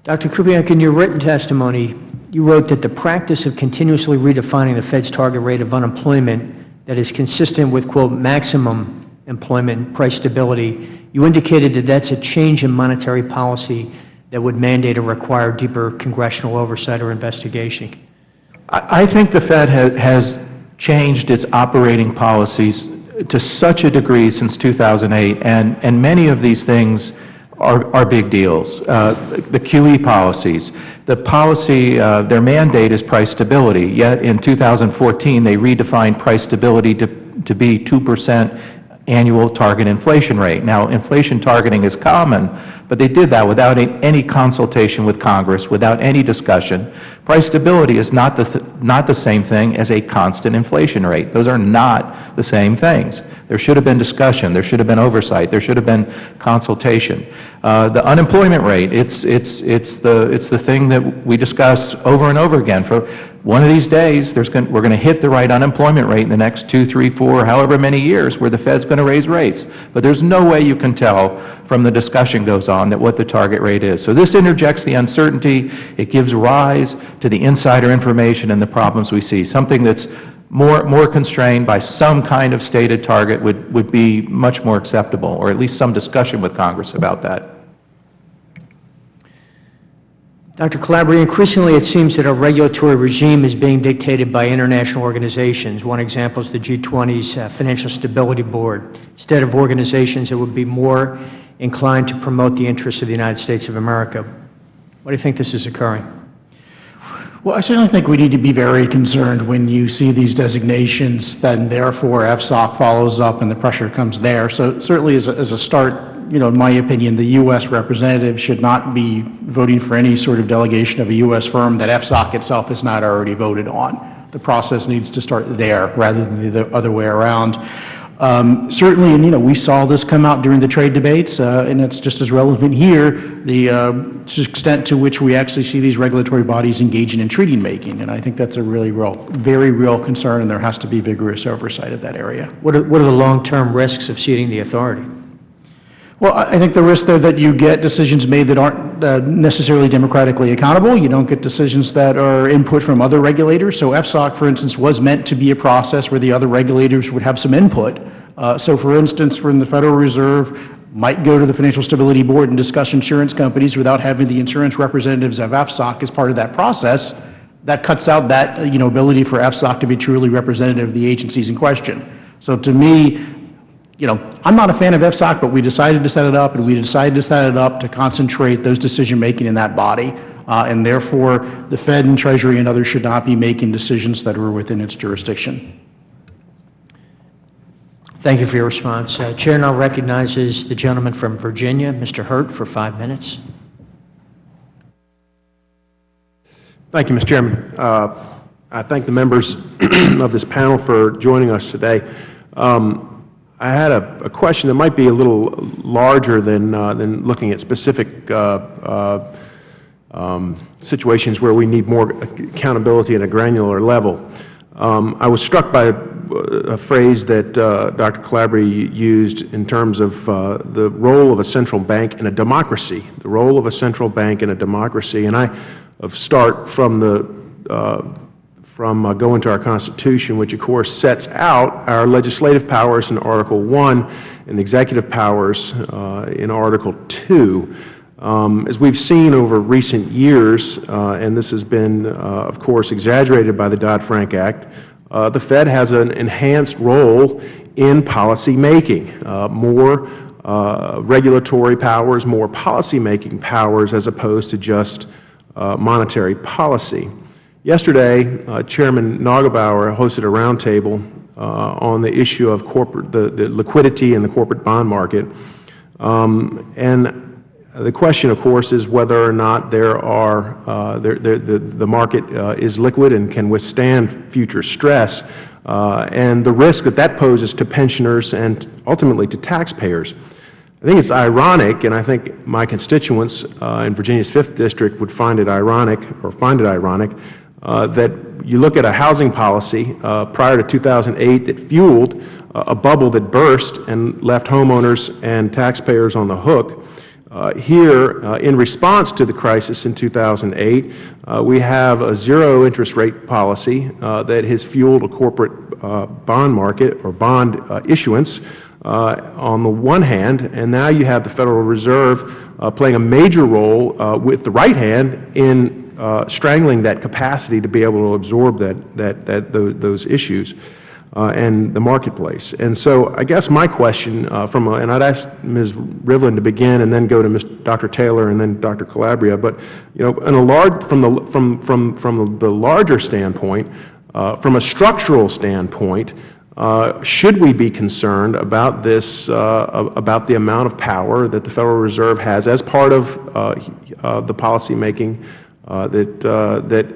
Dr. Kubiak, in your written testimony, You wrote that the practice of continuously redefining the Fed's target rate of unemployment that is consistent with, quote, maximum employment and price stability, you indicated that that's a change in monetary policy that would mandate or require deeper congressional oversight or investigation. I think the Fed has changed its operating policies to such a degree since 2008, and many of these things are big deals. The QE policies, the policy, their mandate is price stability, yet in 2014 they redefined price stability to be 2% annual target inflation rate. Now, inflation targeting is common, but they did that without any consultation with Congress, without any discussion. Price stability is not the same thing as a constant inflation rate. Those are not the same things. There should have been discussion. There should have been oversight. There should have been consultation. The unemployment rate, it's the thing that we discuss over and over again. For one of these days, we're going to hit the right unemployment rate in the next 2, 3, 4, however many years, where the Fed's going to raise rates. But there's no way you can tell from the discussion goes on that what the target rate is. So this interjects the uncertainty. It gives rise to the insider information and the problems we see. Something that's more constrained by some kind of stated target would be much more acceptable, or at least some discussion with Congress about that. Dr. Calabria, increasingly it seems that our regulatory regime is being dictated by international organizations. One example is the G20's Financial Stability Board, instead of organizations that would be more inclined to promote the interests of the United States of America. Why do you think this is occurring? Well, I certainly think we need to be very concerned when you see these designations, then therefore FSOC follows up and the pressure comes there. So certainly as a start, in my opinion, the U.S. representative should not be voting for any sort of delegation of a U.S. firm that FSOC itself has not already voted on. The process needs to start there rather than the other way around. Certainly, and we saw this come out during the trade debates, and it's just as relevant here, the extent to which we actually see these regulatory bodies engaging in treaty making, and I think that's a very real concern, and there has to be vigorous oversight of that area. What are the long-term risks of ceding the authority? Well, I think the risk there that you get decisions made that aren't necessarily democratically accountable. You don't get decisions that are input from other regulators. So FSOC, for instance, was meant to be a process where the other regulators would have some input. So for instance, from the Federal Reserve might go to the Financial Stability Board and discuss insurance companies without having the insurance representatives of FSOC as part of that process. That cuts out that ability for FSOC to be truly representative of the agencies in question. So to me, I'm not a fan of FSOC, but we decided to set it up, and we decided to set it up to concentrate those decision-making in that body, and therefore the Fed and Treasury and others should not be making decisions that are within its jurisdiction. Thank you for your response. Chair now recognizes the gentleman from Virginia, Mr. Hurt, for 5 minutes. Thank you, Mr. Chairman. I thank the members of this panel for joining us today. I had a question that might be a little larger than looking at specific situations where we need more accountability at a granular level. I was struck by a phrase that Dr. Calabria used in terms of the role of a central bank in a democracy, the role of a central bank in a democracy. And I start from going to our Constitution, which of course sets out our legislative powers in Article 1 and the executive powers in Article 2. As we've seen over recent years, and this has been, of course, exaggerated by the Dodd-Frank Act, the Fed has an enhanced role in policy making, more regulatory powers, more policy making powers as opposed to just monetary policy. Yesterday, Chairman Nagelbauer hosted a roundtable on the issue of the liquidity in the corporate bond market, and the question, of course, is whether or not the market is liquid and can withstand future stress, and the risk that poses to pensioners and ultimately to taxpayers. I think it's ironic, and I think my constituents in Virginia's 5th District would find it ironic, that you look at a housing policy prior to 2008 that fueled a bubble that burst and left homeowners and taxpayers on the hook. Here, in response to the crisis in 2008, we have a zero interest rate policy that has fueled a corporate bond market or bond issuance on the one hand, and now you have the Federal Reserve playing a major role with the right hand in strangling that capacity to be able to absorb those issues and the marketplace. And so I guess my question and I'd ask Ms. Rivlin to begin and then go to Dr. Taylor and then Dr. Calabria, but from the larger standpoint, from a structural standpoint, should we be concerned about this, about the amount of power that the Federal Reserve has as part of the policy making that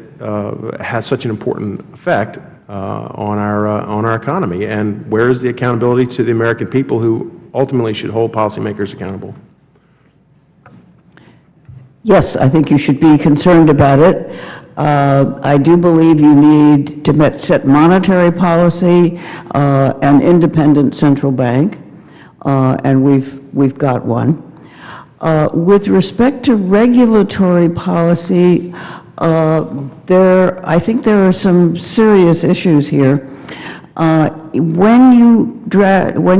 has such an important effect on our economy, and where is the accountability to the American people who ultimately should hold policymakers accountable? Yes, I think you should be concerned about it. I do believe you need to set monetary policy, an independent central bank, and we've got one. With respect to regulatory policy, I think there are some serious issues here. When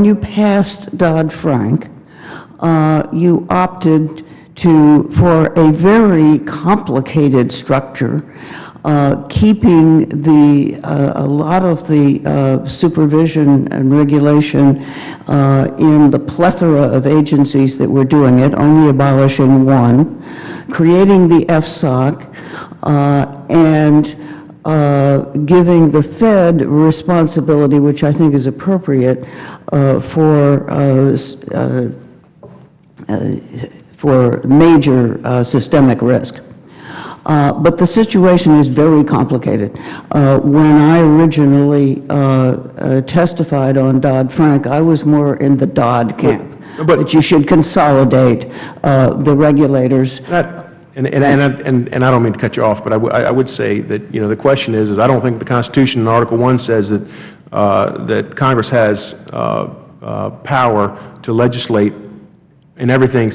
you passed Dodd-Frank, you opted for a very complicated structure, keeping a lot of the supervision and regulation in the plethora of agencies that were doing it, only abolishing one, creating the FSOC, and giving the Fed responsibility, which I think is appropriate, for major systemic risk. But the situation is very complicated. When I originally testified on Dodd-Frank, I was more in the Dodd camp, but you should consolidate the regulators. And I don't mean to cut you off, but I would say that the question is I don't think the Constitution in Article 1 says that that Congress has power to legislate in everything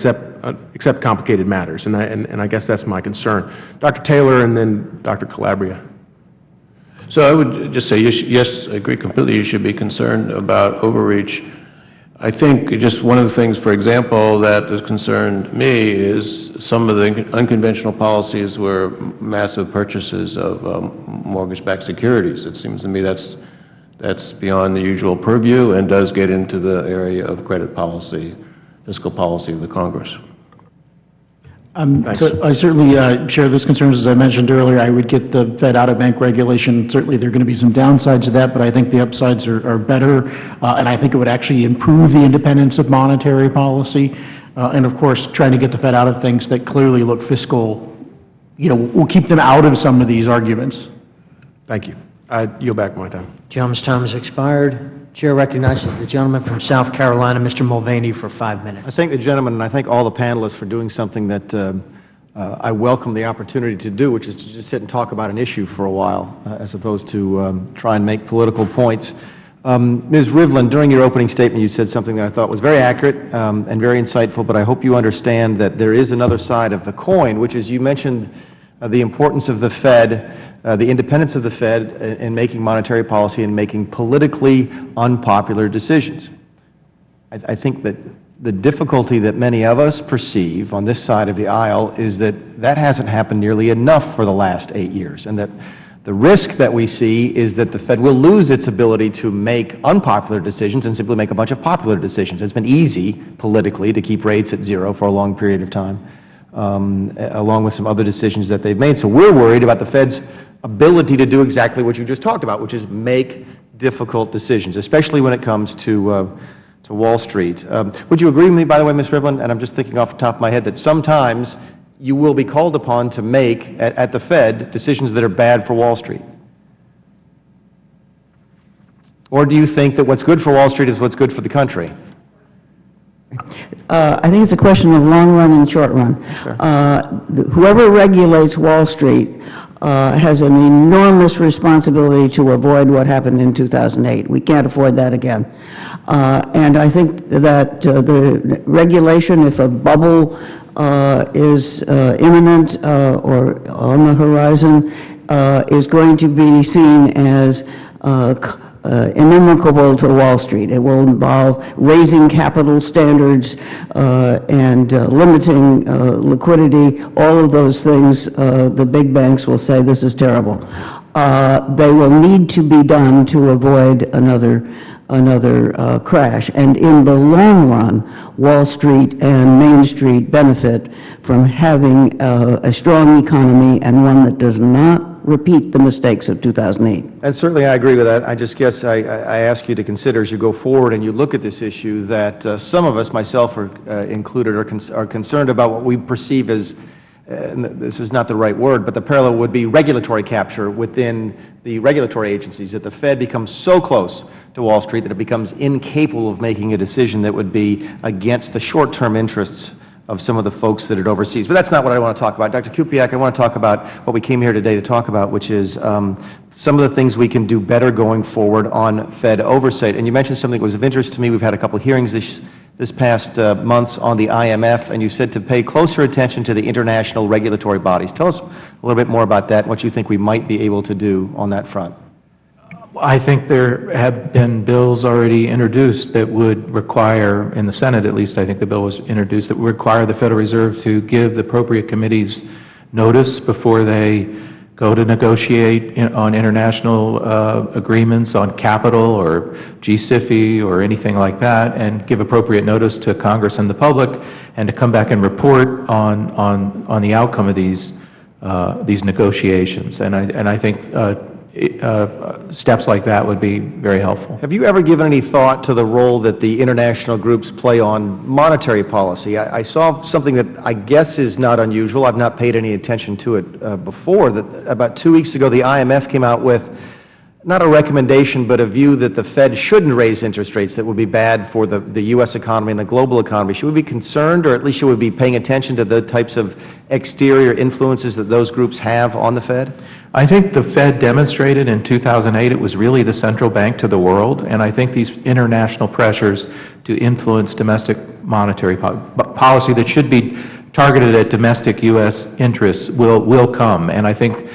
except complicated matters, and I guess that's my concern. Dr. Taylor and then Dr. Calabria. So I would just say yes, I agree completely. You should be concerned about overreach. I think just one of the things, for example, that has concerned me is some of the unconventional policies were massive purchases of mortgage-backed securities. It seems to me that's beyond the usual purview and does get into the area of credit policy, fiscal policy of the Congress. So I certainly share those concerns. As I mentioned earlier, I would get the Fed out of bank regulation. Certainly there are going to be some downsides to that, but I think the upsides are better, and I think it would actually improve the independence of monetary policy. And of course, trying to get the Fed out of things that clearly look fiscal, will keep them out of some of these arguments. Thank you. I yield back my time. Gentleman's time has expired. Chair recognizes the gentleman from South Carolina, Mr. Mulvaney, for 5 minutes. I thank the gentleman, and I thank all the panelists for doing something that I welcome the opportunity to do, which is to just sit and talk about an issue for a while, as opposed to try and make political points. Ms. Rivlin, during your opening statement, you said something that I thought was very accurate and very insightful, but I hope you understand that there is another side of the coin, which is you mentioned the importance of the Fed, the independence of the Fed in making monetary policy and making politically unpopular decisions. I think that the difficulty that many of us perceive on this side of the aisle is that hasn't happened nearly enough for the last 8 years, and that the risk that we see is that the Fed will lose its ability to make unpopular decisions and simply make a bunch of popular decisions. It's been easy politically to keep rates at zero for a long period of time, along with some other decisions that they've made. So we're worried about the Fed's ability to do exactly what you just talked about, which is make difficult decisions, especially when it comes to Wall Street. Would you agree with me, by the way, Ms. Rivlin, and I'm just thinking off the top of my head, that sometimes you will be called upon to make, at the Fed, decisions that are bad for Wall Street? Or do you think that what's good for Wall Street is what's good for the country? I think it's a question of long run and short run. Sure. Whoever regulates Wall Street has an enormous responsibility to avoid what happened in 2008. We can't afford that again. And I think that the regulation, if a bubble is imminent or on the horizon, is going to be seen as inimical to Wall Street. It will involve raising capital standards and limiting liquidity. All of those things, the big banks will say this is terrible. They will need to be done to avoid another crash. And in the long run, Wall Street and Main Street benefit from having a strong economy and one that does not repeat the mistakes of 2008. And certainly I agree with that. I just guess I ask you to consider as you go forward and you look at this issue that some of us, myself included, are concerned about what we perceive as, and this is not the right word, but the parallel would be regulatory capture within the regulatory agencies, that the Fed becomes so close to Wall Street that it becomes incapable of making a decision that would be against the short-term interests of some of the folks that it oversees. But that's not what I want to talk about. Dr. Kupiak, I want to talk about what we came here today to talk about, which is some of the things we can do better going forward on Fed oversight. And you mentioned something that was of interest to me. We've had a couple of hearings this past months on the IMF, and you said to pay closer attention to the international regulatory bodies. Tell us a little bit more about that and what you think we might be able to do on that front. I think there have been bills already introduced that would require, in the Senate at least, I think the bill was introduced, that would require the Federal Reserve to give the appropriate committees notice before they go to negotiate on international agreements on capital or GSIFI or anything like that, and give appropriate notice to Congress and the public, and to come back and report on the outcome of these negotiations. And I think steps like that would be very helpful. Have you ever given any thought to the role that the international groups play on monetary policy? I saw something that I guess is not unusual. I've not paid any attention to it before. That about 2 weeks ago, the IMF came out with not a recommendation, but a view that the Fed shouldn't raise interest rates that would be bad for the U.S. economy and the global economy. Should we be concerned, or at least should we be paying attention to the types of exterior influences that those groups have on the Fed? I think the Fed demonstrated in 2008 it was really the central bank to the world, and I think these international pressures to influence domestic monetary policy that should be targeted at domestic U.S. interests will come. And I think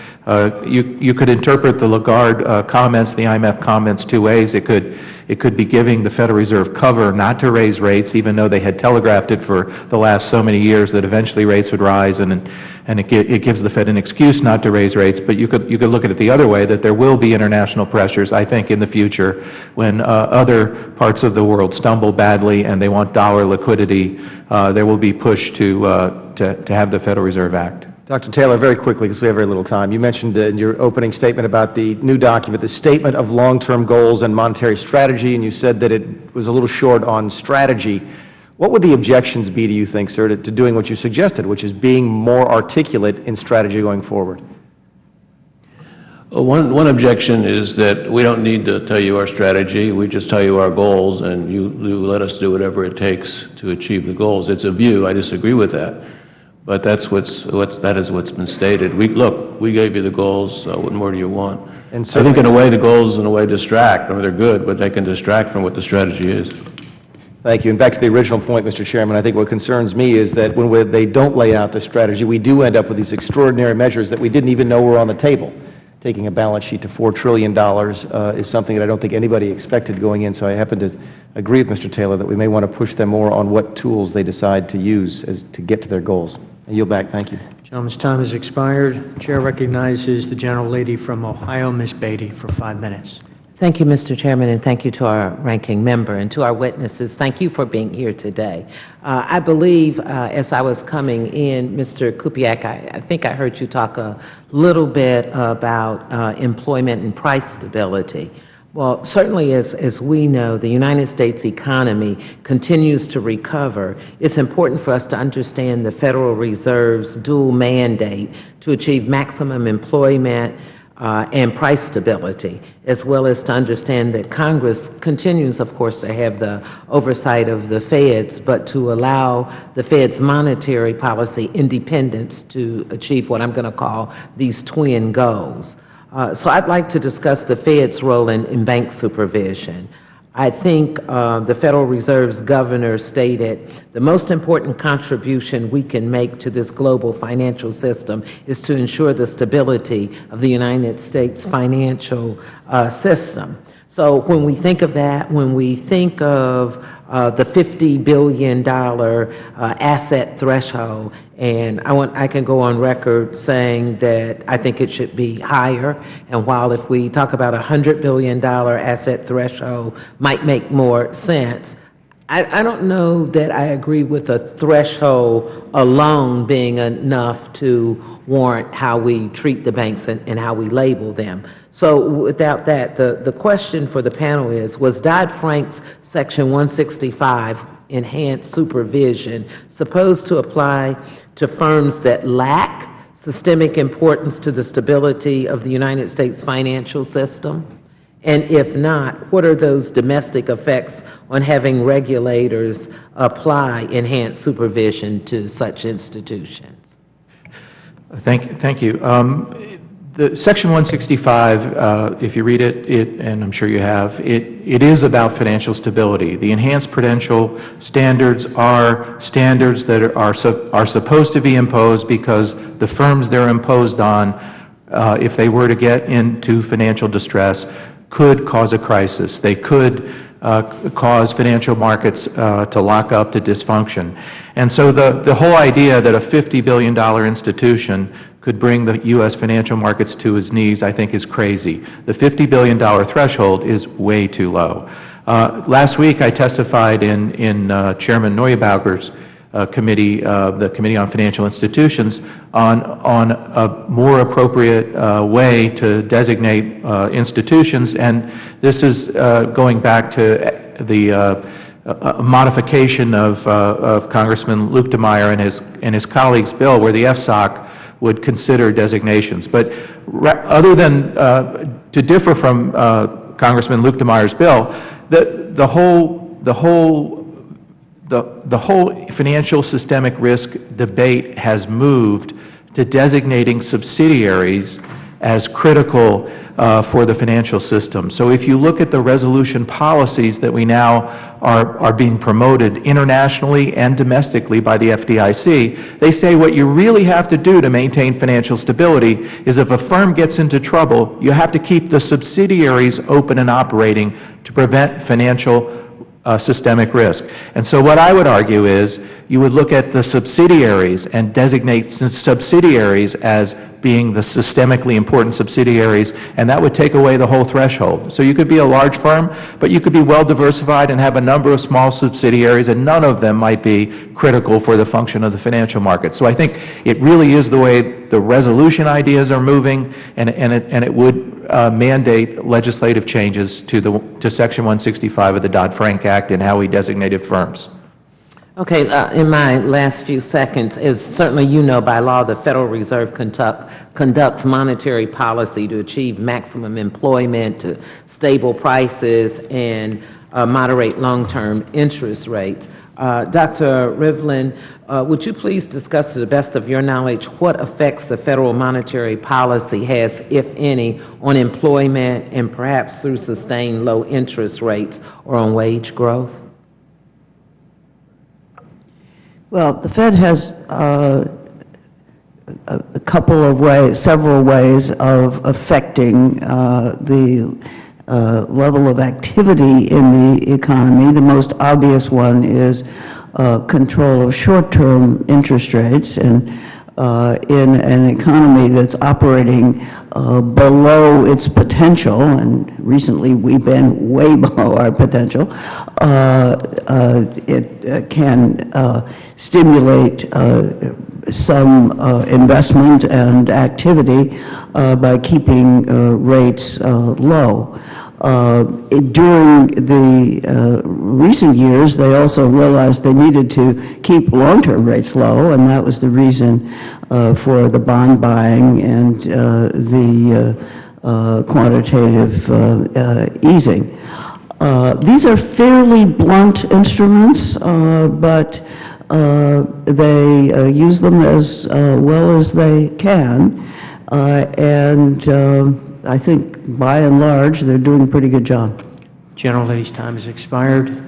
you could interpret the Lagarde comments, the IMF comments, two ways. It could be giving the Federal Reserve cover not to raise rates, even though they had telegraphed it for the last so many years that eventually rates would rise, and it gives the Fed an excuse not to raise rates. But you could look at it the other way, that there will be international pressures, I think, in the future when other parts of the world stumble badly and they want dollar liquidity. There will be push to have the Federal Reserve act. Dr. Taylor, very quickly, because we have very little time, you mentioned in your opening statement about the new document, the Statement of Long-Term Goals and Monetary Strategy, and you said that it was a little short on strategy. What would the objections be, do you think, sir, to doing what you suggested, which is being more articulate in strategy going forward? One objection is that we don't need to tell you our strategy. We just tell you our goals, and you let us do whatever it takes to achieve the goals. It's a view. I disagree with that. But that is what's been stated. We gave you the goals. What more do you want? And I think in a way the goals in a way distract. I mean, they're good, but they can distract from what the strategy is. Thank you. And back to the original point, Mr. Chairman, I think what concerns me is that when they don't lay out the strategy, we do end up with these extraordinary measures that we didn't even know were on the table. Taking a balance sheet to $4 trillion is something that I don't think anybody expected going in. So I happen to agree with Mr. Taylor that we may want to push them more on what tools they decide to use to get to their goals. I yield back. Thank you. Gentleman's time has expired. Chair recognizes the gentlelady from Ohio, Ms. Beatty, for 5 minutes. Thank you, Mr. Chairman, and thank you to our ranking member and to our witnesses. Thank you for being here today. I believe as I was coming in, Mr. Kupiak, I think I heard you talk a little bit about employment and price stability. Well, certainly as we know, the United States economy continues to recover. It's important for us to understand the Federal Reserve's dual mandate to achieve maximum employment and price stability, as well as to understand that Congress continues, of course, to have the oversight of the feds, but to allow the Fed's monetary policy independence to achieve what I'm going to call these twin goals. So I'd like to discuss the Fed's role in bank supervision. I think the Federal Reserve's governor stated the most important contribution we can make to this global financial system is to ensure the stability of the United States financial system. So when we think of that, when we think of the $50 billion asset threshold, and I can go on record saying that I think it should be higher. And while if we talk about a $100 billion asset threshold might make more sense, I don't know that I agree with a threshold alone being enough to warrant how we treat the banks and how we label them. So without that, the question for the panel is, was Dodd-Frank's Section 165 enhanced supervision supposed to apply to firms that lack systemic importance to the stability of the United States financial system? And if not, what are those domestic effects on having regulators apply enhanced supervision to such institutions? Thank you. The Section 165, if you read it, and I'm sure you have, it is about financial stability. The enhanced prudential standards are standards that are supposed to be imposed because the firms they're imposed on, if they were to get into financial distress, could cause a crisis. They could cause financial markets to lock up, to dysfunction. And so the whole idea that a $50 billion institution could bring the U.S. financial markets to its knees, I think, is crazy. The $50 billion threshold is way too low. Last week, I testified in Chairman Neubauer's committee, the Committee on Financial Institutions, on a more appropriate way to designate institutions, and this is going back to the modification of Congressman Luetkemeyer and his colleagues' bill, where the FSOC would consider designations. But other than to differ from Congressman Luetkemeyer's bill, the whole financial systemic risk debate has moved to designating subsidiaries as critical for the financial system. So if you look at the resolution policies that we now are being promoted internationally and domestically by the FDIC, they say what you really have to do to maintain financial stability is if a firm gets into trouble, you have to keep the subsidiaries open and operating to prevent financial systemic risk. And so what I would argue is you would look at the subsidiaries and designate subsidiaries as being the systemically important subsidiaries, and that would take away the whole threshold. So you could be a large firm, but you could be well diversified and have a number of small subsidiaries, and none of them might be critical for the function of the financial market. So I think it really is the way the resolution ideas are moving, and it would mandate legislative changes to Section 165 of the Dodd-Frank Act and how we designated firms. Okay, in my last few seconds, as certainly you know, by law, the Federal Reserve conducts monetary policy to achieve maximum employment, to stable prices, and moderate long-term interest rates. Dr. Rivlin, would you please discuss, to the best of your knowledge, what effects the federal monetary policy has, if any, on employment and perhaps through sustained low interest rates or on wage growth? Well, the Fed has a couple of ways, several ways of affecting the level of activity in the economy. The most obvious one is control of short-term interest rates, and in an economy that's operating below its potential, and recently we've been way below our potential, it can stimulate some investment and activity by keeping rates low. During the recent years, they also realized they needed to keep long-term rates low, and that was the reason for the bond buying and the quantitative easing. These are fairly blunt instruments, but they use them as well as they can, and I think by and large they're doing a pretty good job. Gentlelady's time has expired.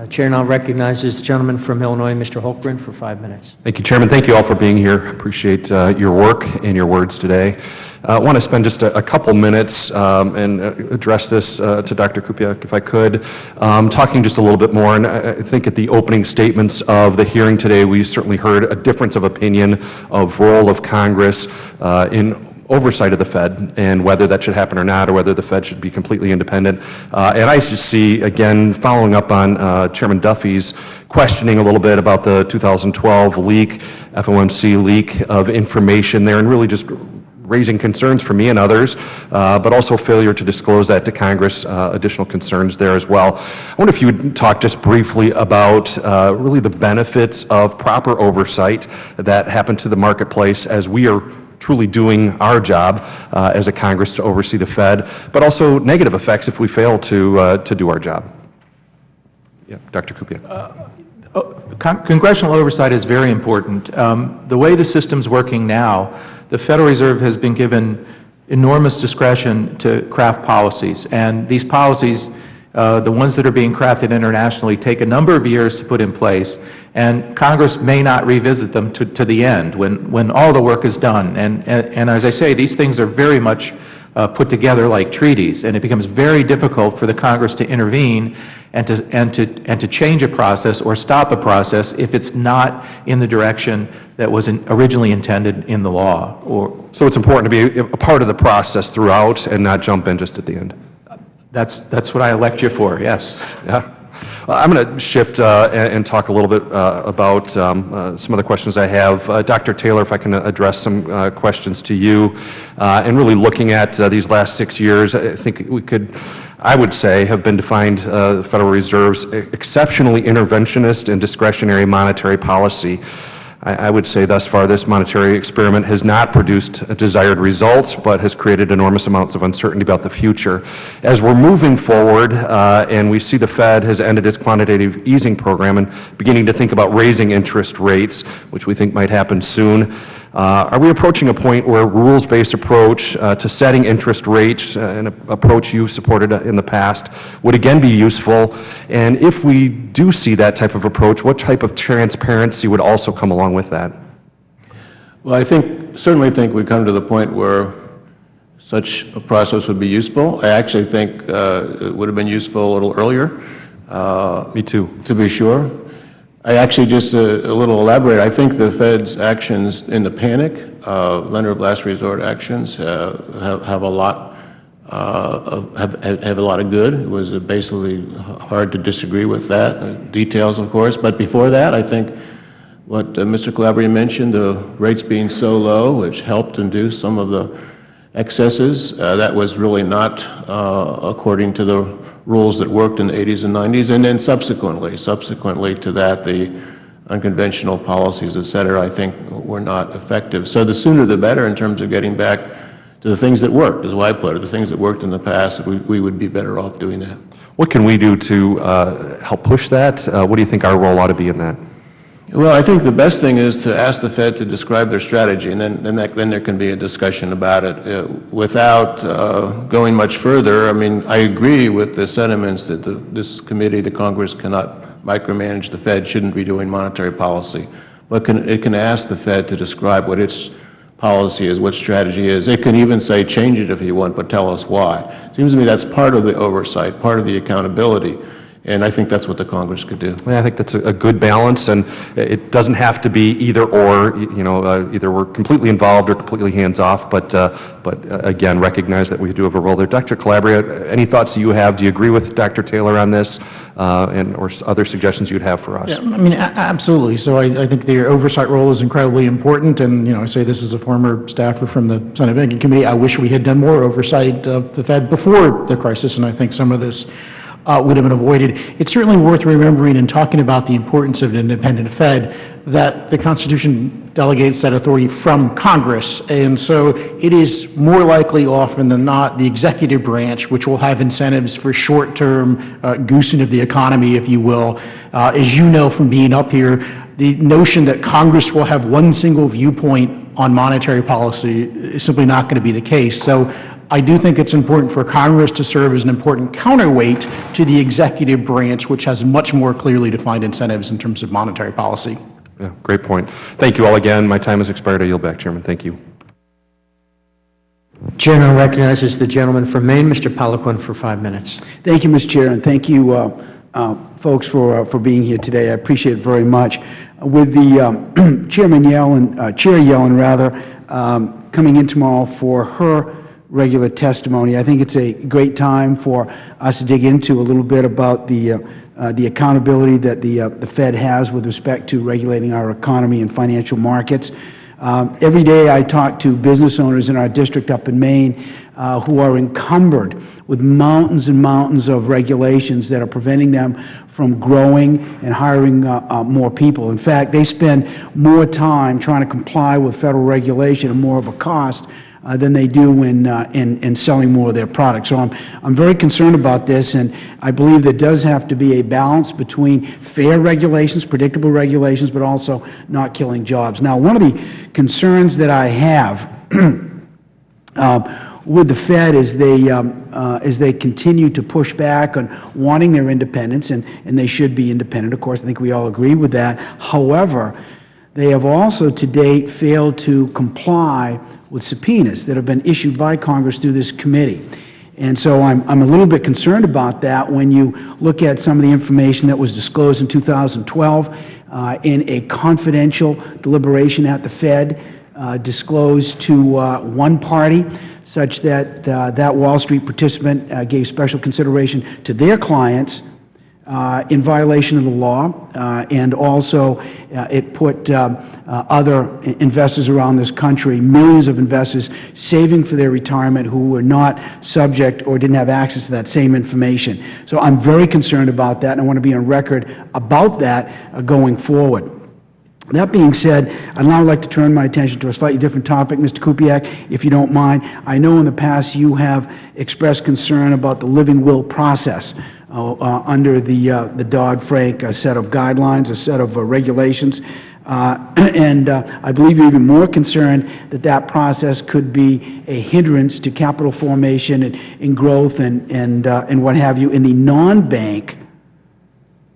Chair now recognizes the gentleman from Illinois, Mr. Holmgren, for 5 minutes. Thank you, Chairman. Thank you all for being here. Appreciate your work and your words today. I want to spend just a couple minutes and address this to Dr. Kupiec, if I could, talking just a little bit more. And I think at the opening statements of the hearing today, we certainly heard a difference of opinion of role of Congress in oversight of the Fed and whether that should happen or not, or whether the Fed should be completely independent. And I just see, again, following up on Chairman Duffy's questioning a little bit about the 2012 leak, FOMC leak of information there, and really just raising concerns for me and others, but also failure to disclose that to Congress, additional concerns there as well. I wonder if you would talk just briefly about really the benefits of proper oversight that happen to the marketplace as we are truly doing our job as a Congress to oversee the Fed, but also negative effects if we fail to do our job. Yeah, Dr. Kupiec. Congressional oversight is very important. The way the system's working now, the Federal Reserve has been given enormous discretion to craft policies, and these policies, the ones that are being crafted internationally, take a number of years to put in place, and Congress may not revisit them to the end when all the work is done. And as I say, these things are very much put together like treaties, and it becomes very difficult for the Congress to intervene and to change a process or stop a process if it's not in the direction that was originally intended in the law. So it's important to be a part of the process throughout and not jump in just at the end. That's what I elect you for, yes. Yeah. I'm going to shift and talk a little bit about some of the questions I have. Dr. Taylor, if I can address some questions to you. And really looking at these last 6 years, I think we could, I would say, have been defined the Federal Reserve's exceptionally interventionist and discretionary monetary policy. I would say thus far this monetary experiment has not produced desired results, but has created enormous amounts of uncertainty about the future. As we're moving forward and we see the Fed has ended its quantitative easing program and beginning to think about raising interest rates, which we think might happen soon, are we approaching a point where a rules-based approach to setting interest rates, an approach you've supported in the past, would again be useful? And if we do see that type of approach, what type of transparency would also come along with that? Well, I certainly think we come to the point where such a process would be useful. I actually think it would have been useful a little earlier. Me too. To be sure. I actually just a little elaborate. I think the Fed's actions in the panic, lender of last resort actions, have a lot have a lot of good. It was basically hard to disagree with that. Details, of course, but before that, I think what Mr. Calabria mentioned, the rates being so low, which helped induce some of the excesses, that was really not according to the rules that worked in the 80s and 90s, and then subsequently to that, the unconventional policies, et cetera, I think were not effective. So the sooner the better in terms of getting back to the things that worked, is why I put it, the things that worked in the past, we would be better off doing that. What can we do to help push that? What do you think our role ought to be in that? Well, I think the best thing is to ask the Fed to describe their strategy, and then there can be a discussion about it. Without going much further, I mean, I agree with the sentiments that this committee, the Congress, cannot micromanage the Fed, shouldn't be doing monetary policy. But it can ask the Fed to describe what its policy is, what strategy is. It can even say, change it if you want, but tell us why. It seems to me that's part of the oversight, part of the accountability. And I think that's what the Congress could do. Yeah, I think that's a good balance, and it doesn't have to be either or. You know, either we're completely involved or completely hands off. But again, recognize that we do have a role there. Dr. Calabria, any thoughts you have? Do you agree with Dr. Taylor on this, or other suggestions you'd have for us? Yeah, I mean, absolutely. So I think the oversight role is incredibly important, and I say this as a former staffer from the Senate Banking Committee. I wish we had done more oversight of the Fed before the crisis, and I think some of this would have been avoided. It's certainly worth remembering in talking about the importance of an independent Fed that the Constitution delegates that authority from Congress. And so it is more likely often than not the executive branch which will have incentives for short-term goosing of the economy, if you will. As you know from being up here, the notion that Congress will have one single viewpoint on monetary policy is simply not going to be the case. So I do think it's important for Congress to serve as an important counterweight to the executive branch, which has much more clearly defined incentives in terms of monetary policy. Yeah, great point. Thank you all again. My time has expired. I yield back, Chairman. Thank you. Chairman recognizes the gentleman from Maine, Mr. Poliquin, for 5 minutes. Thank you, Mr. Chair, and thank you, folks, for being here today. I appreciate it very much. With the Chairman Yellen, Chair Yellen, rather, coming in tomorrow for her regular testimony, I think it's a great time for us to dig into a little bit about the accountability that the Fed has with respect to regulating our economy and financial markets. Every day I talk to business owners in our district up in Maine who are encumbered with mountains and mountains of regulations that are preventing them from growing and hiring more people. In fact, they spend more time trying to comply with federal regulation and more of a cost than they do in selling more of their products. So I'm very concerned about this, and I believe there does have to be a balance between fair regulations, predictable regulations, but also not killing jobs. Now, one of the concerns that I have with the Fed as they continue to push back on wanting their independence, and they should be independent, of course, I think we all agree with that. However, they have also to date failed to comply with subpoenas that have been issued by Congress through this committee. And so I'm a little bit concerned about that when you look at some of the information that was disclosed in 2012 in a confidential deliberation at the Fed, disclosed to one party, such that that Wall Street participant gave special consideration to their clients in violation of the law, and also it put other investors around this country, millions of investors, saving for their retirement who were not subject or didn't have access to that same information. So I'm very concerned about that, and I want to be on record about that going forward. That being said, I'd now like to turn my attention to a slightly different topic, Mr. Kupiak, if you don't mind. I know in the past you have expressed concern about the living will process under the Dodd-Frank set of guidelines, a set of regulations. And I believe you're even more concerned that that process could be a hindrance to capital formation and growth and what have you in the non-bank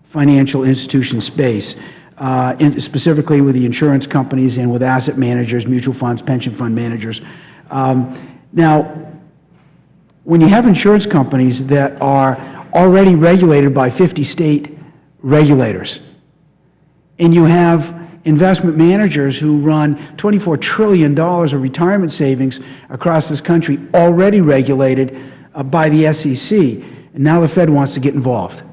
financial institution space. Specifically with the insurance companies and with asset managers, mutual funds, pension fund managers. Now, when you have insurance companies that are already regulated by 50 state regulators, and you have investment managers who run $24 trillion of retirement savings across this country already regulated by the SEC, and now the Fed wants to get involved.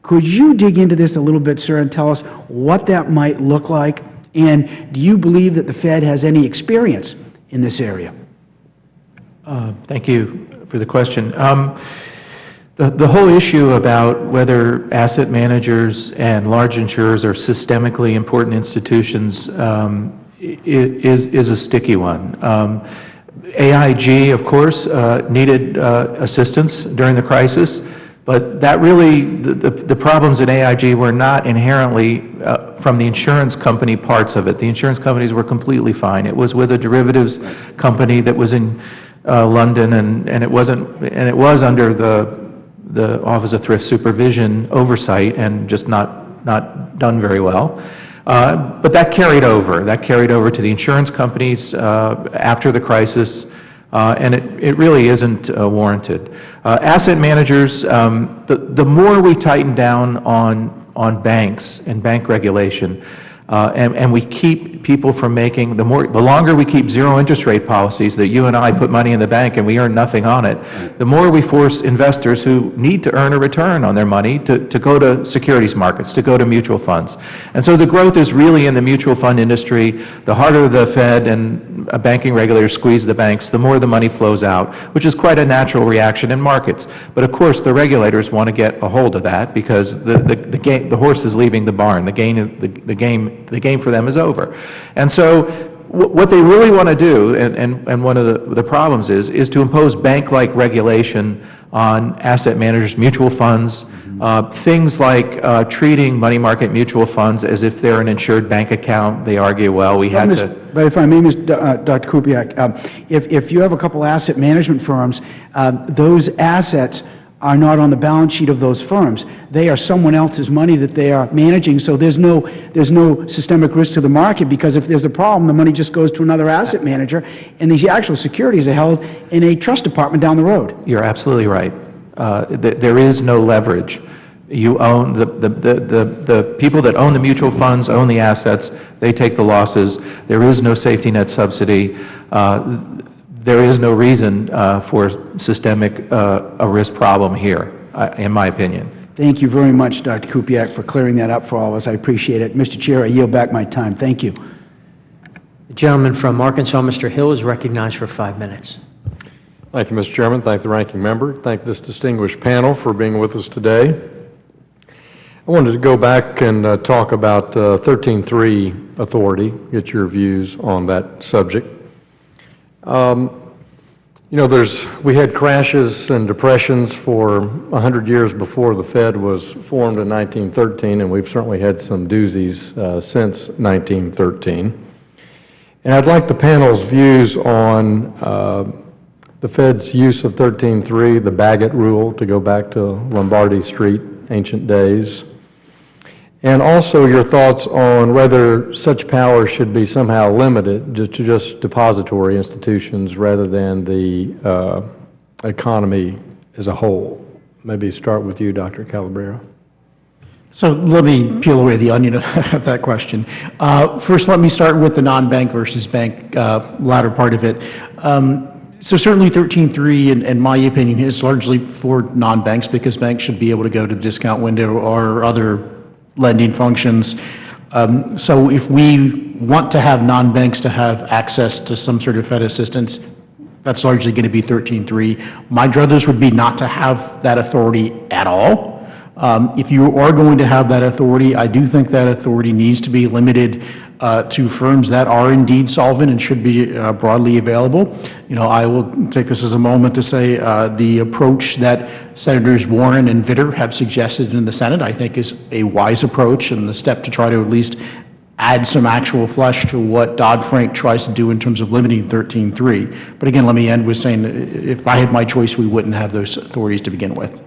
Could you dig into this a little bit, sir, and tell us what that might look like? And do you believe that the Fed has any experience in this area? Thank you for the question. The whole issue about whether asset managers and large insurers are systemically important institutions is a sticky one. AIG, of course, needed assistance during the crisis. But that really, the problems at AIG were not inherently from the insurance company parts of it. The insurance companies were completely fine. It was with a derivatives company that was in London, and it was under the Office of Thrift Supervision oversight, and just not done very well. But that carried over. That carried over to the insurance companies after the crisis. And it really isn't warranted. Asset managers, the more we tighten down on banks and bank regulation, and we keep people from making, the longer we keep zero interest rate policies that you and I put money in the bank and we earn nothing on it, the more we force investors who need to earn a return on their money to go to securities markets, to go to mutual funds. And so the growth is really in the mutual fund industry. The harder the Fed and banking regulators squeeze the banks, the more the money flows out, which is quite a natural reaction in markets. But of course, the regulators want to get a hold of that because the horse is leaving the barn. The game for them is over. And so what they really want to do, and one of the problems is to impose bank-like regulation on asset managers, mutual funds, things like treating money market mutual funds as if they're an insured bank account. They argue, well, we had to... But if I may, Dr. Kupiak, if you have a couple asset management firms, those assets are not on the balance sheet of those firms. They are someone else's money that they are managing, so there's no systemic risk to the market, because if there's a problem, the money just goes to another asset manager, and these actual securities are held in a trust department down the road. You're absolutely right. There is no leverage. You own, the people that own the mutual funds own the assets, they take the losses. There is no safety net subsidy. There is no reason for systemic a risk problem here, in my opinion. Thank you very much, Dr. Kupiak, for clearing that up for all of us. I appreciate it. Mr. Chair, I yield back my time. Thank you. The gentleman from Arkansas, Mr. Hill, is recognized for 5 minutes. Thank you, Mr. Chairman. Thank the ranking member. Thank this distinguished panel for being with us today. I wanted to go back and talk about 13.3 authority, get your views on that subject. You know, we had crashes and depressions for 100 years before the Fed was formed in 1913, and we've certainly had some doozies since 1913. And I'd like the panel's views on the Fed's use of 13.3, the Bagot Rule, to go back to Lombardy Street, ancient days, and also your thoughts on whether such power should be somehow limited to just depository institutions rather than the economy as a whole. Maybe start with you, Dr. Calabrero. So let me peel away the onion of that question. First, let me start with the non-bank versus bank latter part of it. So certainly 13.3, in my opinion, is largely for non-banks, because banks should be able to go to the discount window or other lending functions. So if we want to have non-banks to have access to some sort of Fed assistance, that's largely going to be 13.3. My druthers would be not to have that authority at all. If you are going to have that authority, I do think that authority needs to be limited to firms that are indeed solvent and should be broadly available. You know, I will take this as a moment to say the approach that Senators Warren and Vitter have suggested in the Senate, I think, is a wise approach and a step to try to at least add some actual flesh to what Dodd-Frank tries to do in terms of limiting 13.3. But again, let me end with saying that if I had my choice, we wouldn't have those authorities to begin with.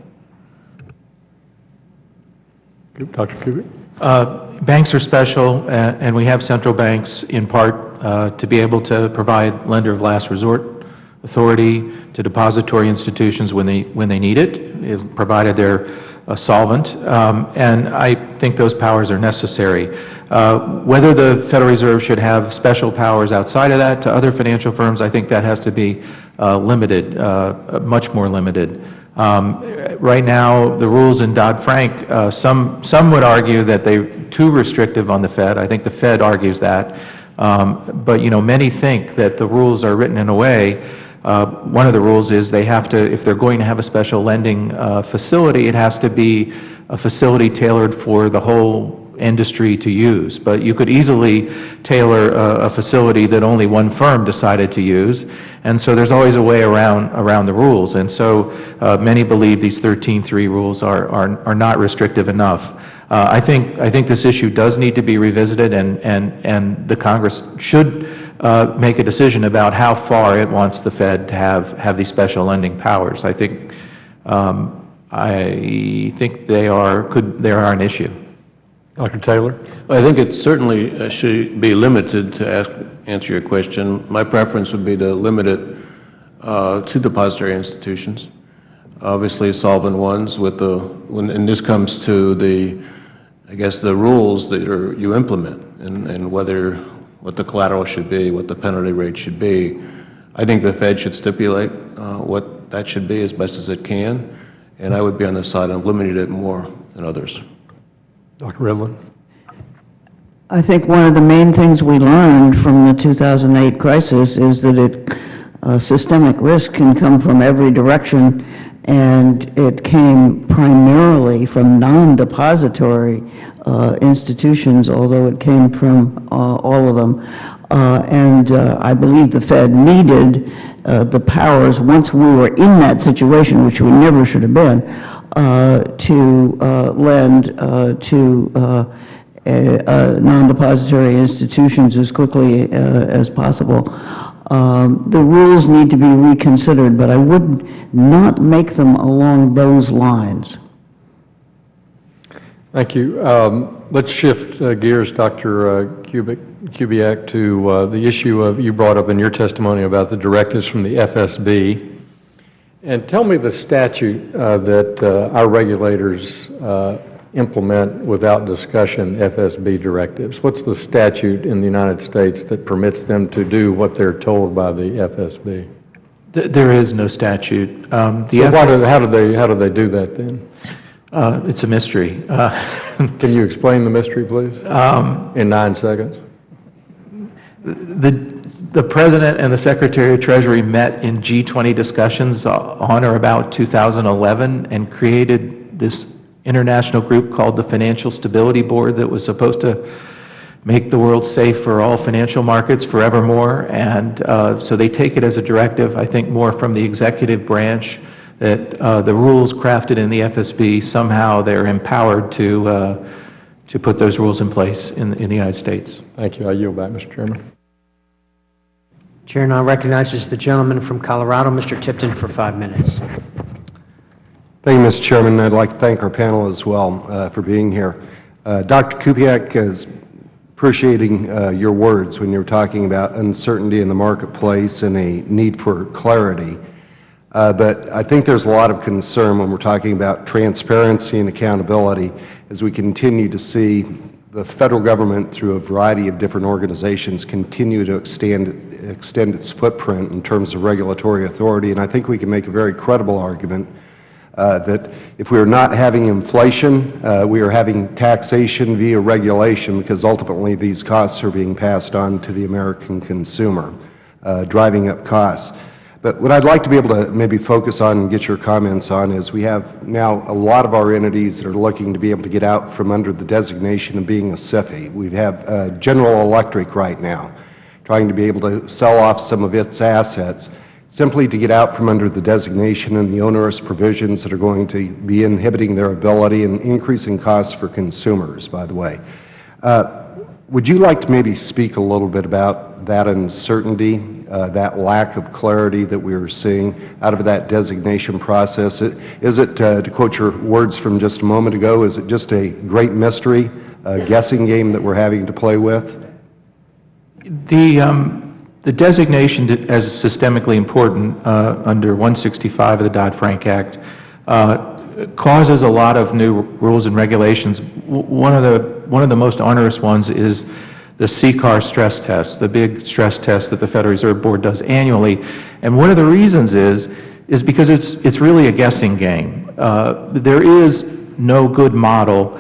Dr. Kubrick? Banks are special, and we have central banks in part to be able to provide lender of last resort authority to depository institutions when they need it, provided they're solvent, and I think those powers are necessary. Whether the Federal Reserve should have special powers outside of that to other financial firms, I think that has to be limited, much more limited. Right now, the rules in Dodd-Frank, some would argue that they're too restrictive on the Fed. I think the Fed argues that. But, you know, many think that the rules are written in a way, one of the rules is they have to, if they're going to have a special lending facility, it has to be a facility tailored for the whole industry to use. But you could easily tailor a facility that only one firm decided to use. And so there's always a way around the rules. And so many believe these 13.3 rules are not restrictive enough. I think this issue does need to be revisited, and the Congress should make a decision about how far it wants the Fed to have these special lending powers. I think they are an issue. Dr. Taylor? I think it certainly should be limited to answer your question. My preference would be to limit it to depository institutions, obviously solvent ones, and this comes to the rules that you implement. and whether what the collateral should be, what the penalty rate should be. I think the Fed should stipulate what that should be as best as it can, and I would be on the side of limiting it more than others. Dr. Redlin? I think one of the main things we learned from the 2008 crisis is that systemic risk can come from every direction, and it came primarily from non-depository institutions, although it came from all of them. I believe the Fed needed the powers, once we were in that situation, which we never should have been, to lend to non-depository institutions as quickly as possible. The rules need to be reconsidered, but I would not make them along those lines. Thank you. Let's shift gears, Dr. Kubiak, to the issue you brought up in your testimony about the directives from the FSB. And tell me the statute that our regulators implement without discussion FSB directives. What's the statute in the United States that permits them to do what they're told by the FSB? There is no statute. How do they do that then? It's a mystery. Can you explain the mystery, please, in 9 seconds? The President and the Secretary of Treasury met in G20 discussions on or about 2011 and created this international group called the Financial Stability Board that was supposed to make the world safe for all financial markets forevermore. And so they take it as a directive, I think, more from the executive branch, that the rules crafted in the FSB, somehow they're empowered to put those rules in place in the United States. Thank you. I yield back, Mr. Chairman. Chair now recognizes the gentleman from Colorado, Mr. Tipton, for 5 minutes. Thank you, Mr. Chairman. I'd like to thank our panel as well for being here. Dr. Kubiak is appreciating your words when you're talking about uncertainty in the marketplace and a need for clarity. But I think there's a lot of concern when we're talking about transparency and accountability as we continue to see the federal government, through a variety of different organizations, continue to extend its footprint in terms of regulatory authority. And I think we can make a very credible argument that if we are not having inflation, we are having taxation via regulation, because ultimately these costs are being passed on to the American consumer, driving up costs. But what I'd like to be able to maybe focus on and get your comments on is we have now a lot of our entities that are looking to be able to get out from under the designation of being a SIFI. We have General Electric right now trying to be able to sell off some of its assets simply to get out from under the designation and the onerous provisions that are going to be inhibiting their ability and increasing costs for consumers, by the way. Would you like to maybe speak a little bit about that uncertainty, that lack of clarity that we are seeing out of that designation process? Is it, to quote your words from just a moment ago, is it just a great mystery, a guessing game that we're having to play with? The designation as systemically important under 165 of the Dodd-Frank Act causes a lot of new rules and regulations. One of the most onerous ones is the CCAR stress test, the big stress test that the Federal Reserve Board does annually. And one of the reasons is because it's really a guessing game. There is no good model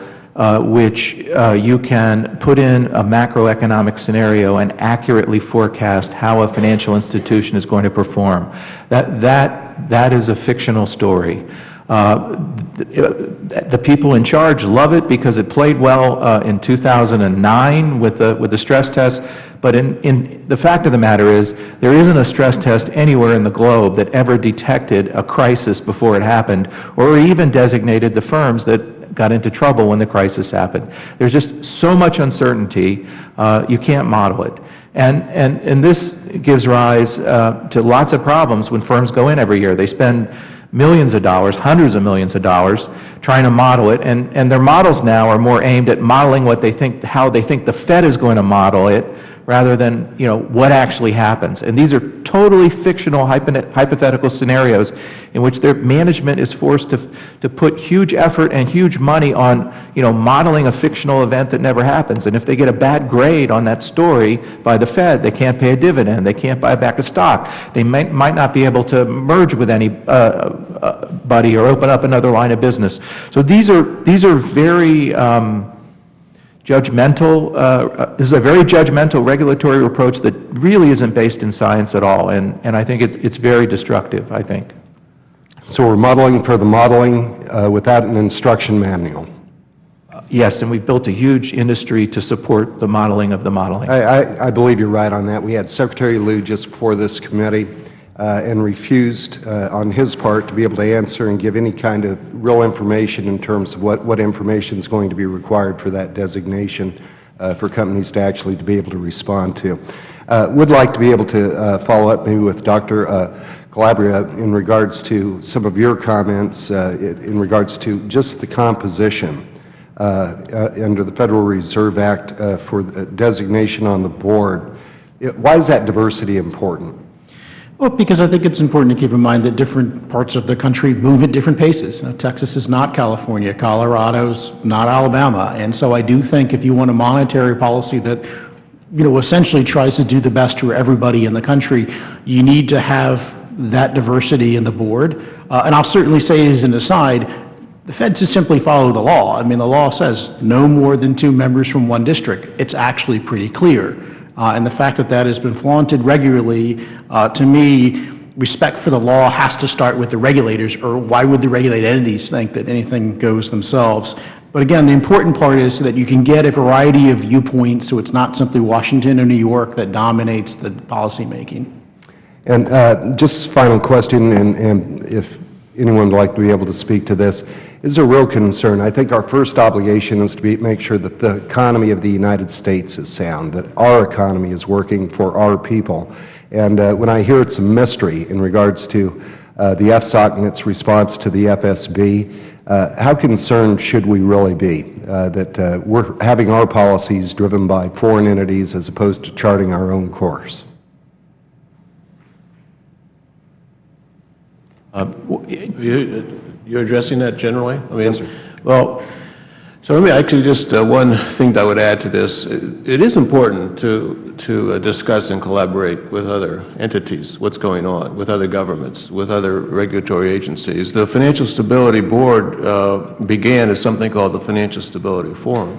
which you can put in a macroeconomic scenario and accurately forecast how a financial institution is going to perform. That is a fictional story. The people in charge love it because it played well in 2009 with the stress test, but in the fact of the matter is there isn't a stress test anywhere in the globe that ever detected a crisis before it happened, or even designated the firms that got into trouble when the crisis happened. There's just so much uncertainty, you can't model it. And this gives rise to lots of problems when firms go in every year. They spend millions of dollars, hundreds of millions of dollars, trying to model it, and their models now are more aimed at modeling what they think, how they think the Fed is going to model it, rather than, what actually happens. And these are totally fictional hypothetical scenarios in which their management is forced to put huge effort and huge money on, modeling a fictional event that never happens. And if they get a bad grade on that story by the Fed, they can't pay a dividend, they can't buy back a stock, they might not be able to merge with anybody or open up another line of business. So these are very judgmental, this is a very judgmental regulatory approach that really isn't based in science at all, and I think it's very destructive, I think. So we're modeling for the modeling without an instruction manual. Yes, and we've built a huge industry to support the modeling of the modeling. I believe you're right on that. We had Secretary Lew just before this committee and refused on his part to be able to answer and give any kind of real information in terms of what information is going to be required for that designation for companies to actually be able to respond to. Would like to be able to follow up maybe with Dr. Calabria in regards to some of your comments in regards to just the composition under the Federal Reserve Act for the designation on the board. Why is that diversity important? Well, because I think it's important to keep in mind that different parts of the country move at different paces. Texas is not California, Colorado's not Alabama, and so I do think if you want a monetary policy that essentially tries to do the best for everybody in the country, you need to have that diversity in the board. And I'll certainly say as an aside, the Fed to simply follow the law. I mean, the law says no more than 2 members from one district. It's actually pretty clear. And the fact that that has been flaunted regularly, to me, respect for the law has to start with the regulators, or why would the regulated entities think that anything goes themselves? But again, the important part is so that you can get a variety of viewpoints, so it's not simply Washington or New York that dominates the policymaking. And just final question, and if anyone would like to be able to speak to this, is a real concern. I think our first obligation is to make sure that the economy of the United States is sound, that our economy is working for our people. And when I hear it's a mystery in regards to the FSOC and its response to the FSB, how concerned should we really be that we're having our policies driven by foreign entities as opposed to charting our own course? You're addressing that generally? I mean, yes, sir. Well, so let me actually just, one thing that I would add to this. It is important to discuss and collaborate with other entities, what's going on, with other governments, with other regulatory agencies. The Financial Stability Board began as something called the Financial Stability Forum.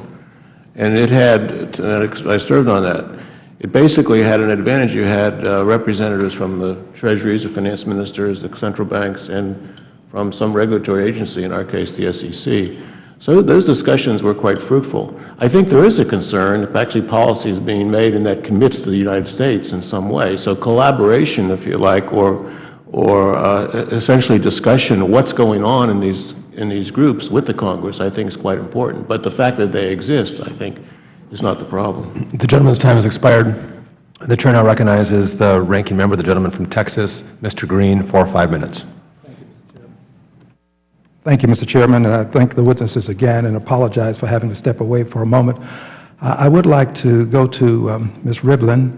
And it had, I served on that. It basically had an advantage. You had representatives from the treasuries, the finance ministers, the central banks, and from some regulatory agency, in our case the SEC. So those discussions were quite fruitful. I think there is a concern if actually policy is being made and that commits to the United States in some way. So collaboration, if you like, or essentially discussion of what's going on in these groups with the Congress, I think is quite important. But the fact that they exist, I think, is not the problem. The gentleman's time has expired. The chair now recognizes the ranking member, the gentleman from Texas, Mr. Green, for 5 minutes. Thank you, Mr. Chairman, and I thank the witnesses again and apologize for having to step away for a moment. I would like to go to Ms. Rivlin.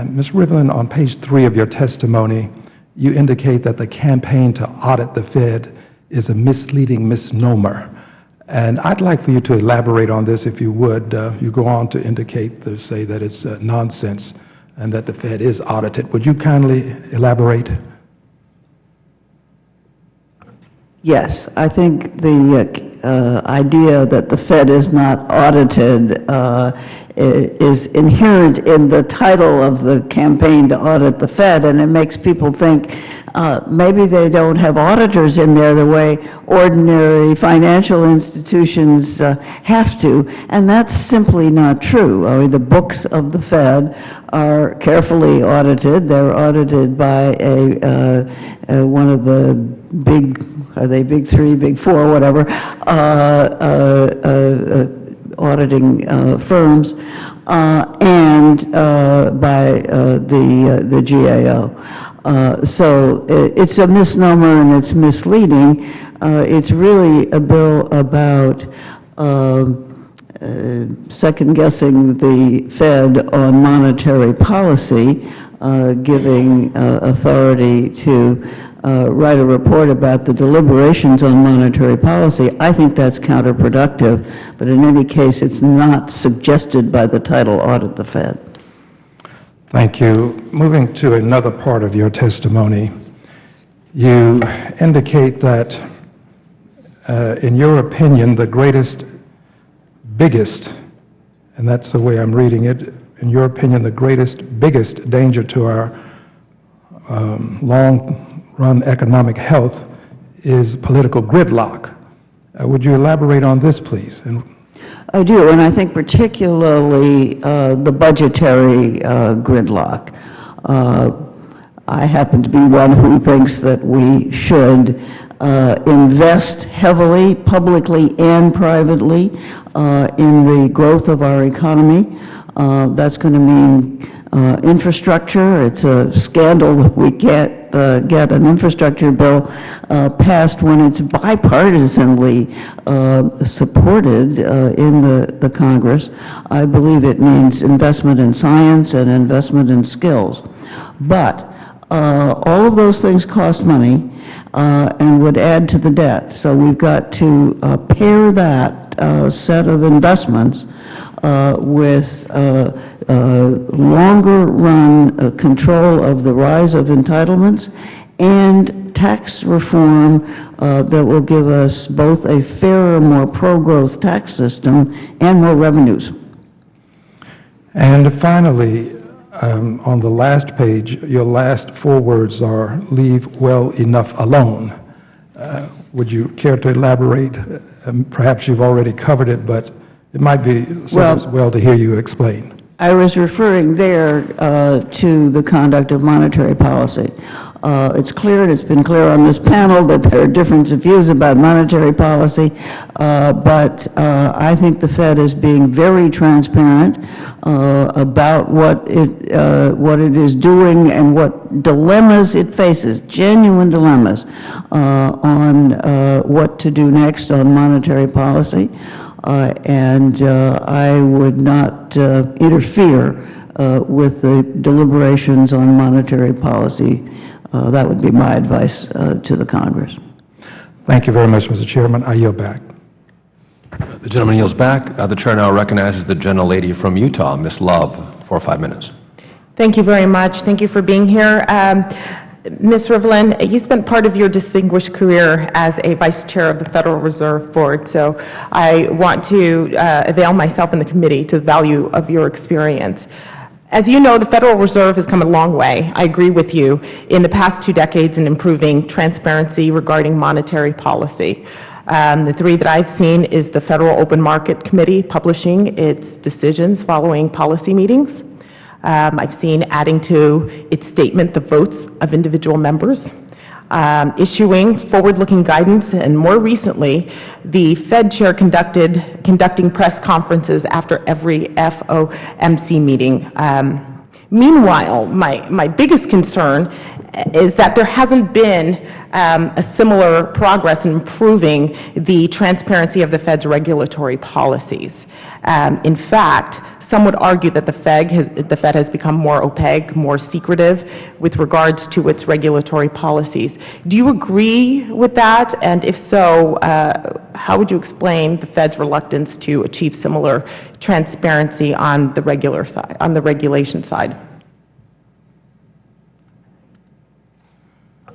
Ms. Rivlin, on page 3 of your testimony, you indicate that the campaign to audit the Fed is a misleading misnomer. And I'd like for you to elaborate on this, if you would. You go on to indicate, to say that it's nonsense and that the Fed is audited. Would you kindly elaborate? Yes, I think the idea that the Fed is not audited is inherent in the title of the campaign to audit the Fed, and it makes people think maybe they don't have auditors in there the way ordinary financial institutions have to, and that's simply not true. I mean, the books of the Fed are carefully audited. They're audited by one of the big, are they big 3, big 4, whatever, auditing firms, and by the GAO. So it's a misnomer and it's misleading. It's really a bill about second-guessing the Fed on monetary policy, giving authority to write a report about the deliberations on monetary policy. I think that's counterproductive, but in any case, it's not suggested by the title Audit the Fed. Thank you. Moving to another part of your testimony, you indicate that, in your opinion, the biggest, and that's the way I'm reading it, in your opinion, the biggest danger to our long-run economic health is political gridlock. Would you elaborate on this, please? I do, and I think particularly the budgetary gridlock. I happen to be one who thinks that we should invest heavily, publicly and privately, in the growth of our economy. That's going to mean infrastructure. It's a scandal that we get an infrastructure bill passed when it's bipartisanly supported in the Congress. I believe it means investment in science and investment in skills. But all of those things cost money and would add to the debt. So we've got to pair that set of investments with longer-run control of the rise of entitlements and tax reform that will give us both a fairer, more pro-growth tax system and more revenues. And finally, on the last page, your last 4 words are, "leave well enough alone." Would you care to elaborate? Perhaps you've already covered it, but it might be well to hear you explain. I was referring there to the conduct of monetary policy. It's clear, and it's been clear on this panel, that there are different views about monetary policy, but I think the Fed is being very transparent about what it is doing and what dilemmas it faces, genuine dilemmas, on what to do next on monetary policy. And I would not interfere with the deliberations on monetary policy. That would be my advice to the Congress. Thank you very much, Mr. Chairman. I yield back. The gentleman yields back. The chair now recognizes the gentlelady from Utah, Ms. Love, for 5 minutes. Thank you very much. Thank you for being here. Ms. Rivlin, you spent part of your distinguished career as a vice chair of the Federal Reserve Board, so I want to avail myself in the committee to the value of your experience. As you know, the Federal Reserve has come a long way, I agree with you, in the past 2 decades in improving transparency regarding monetary policy. The 3 that I've seen is the Federal Open Market Committee publishing its decisions following policy meetings. I've seen adding to its statement the votes of individual members, issuing forward-looking guidance, and more recently, the Fed chair conducting press conferences after every FOMC meeting. Meanwhile, my biggest concern is that there hasn't been a similar progress in improving the transparency of the Fed's regulatory policies. In fact, some would argue that the Fed has become more opaque, more secretive with regards to its regulatory policies. Do you agree with that? And if so, how would you explain the Fed's reluctance to achieve similar transparency on the regulation side?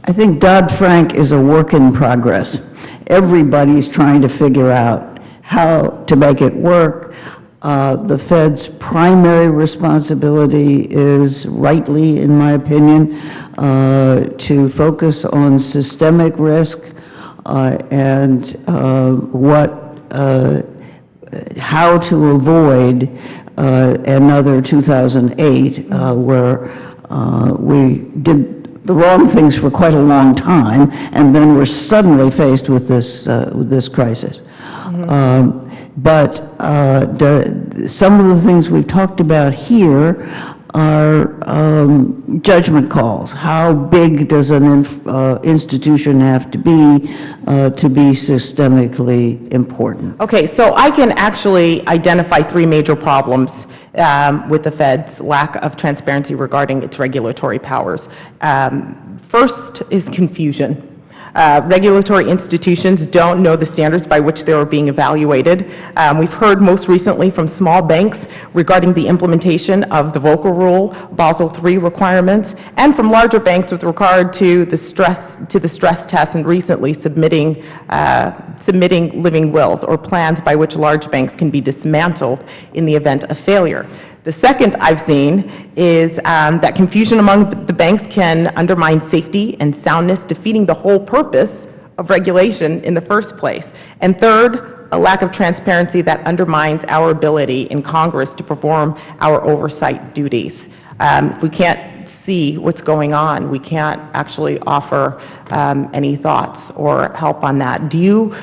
I think Dodd-Frank is a work in progress. Everybody's trying to figure out how to make it work. The Fed's primary responsibility is, rightly, in my opinion, to focus on systemic risk and how to avoid another 2008, where we did the wrong things for quite a long time, and then we're suddenly faced with this crisis. But some of the things we've talked about here are judgment calls. How big does an institution have to be systemically important? Okay, so I can actually identify three major problems with the Fed's lack of transparency regarding its regulatory powers. First is confusion. Regulatory institutions don't know the standards by which they are being evaluated. We've heard most recently from small banks regarding the implementation of the Volcker Rule, Basel III requirements, and from larger banks with regard to the stress test and recently submitting living wills or plans by which large banks can be dismantled in the event of failure. The second I've seen is that confusion among the banks can undermine safety and soundness, defeating the whole purpose of regulation in the first place. And third, a lack of transparency that undermines our ability in Congress to perform our oversight duties. If we can't see what's going on, we can't actually offer any thoughts or help on that. Do you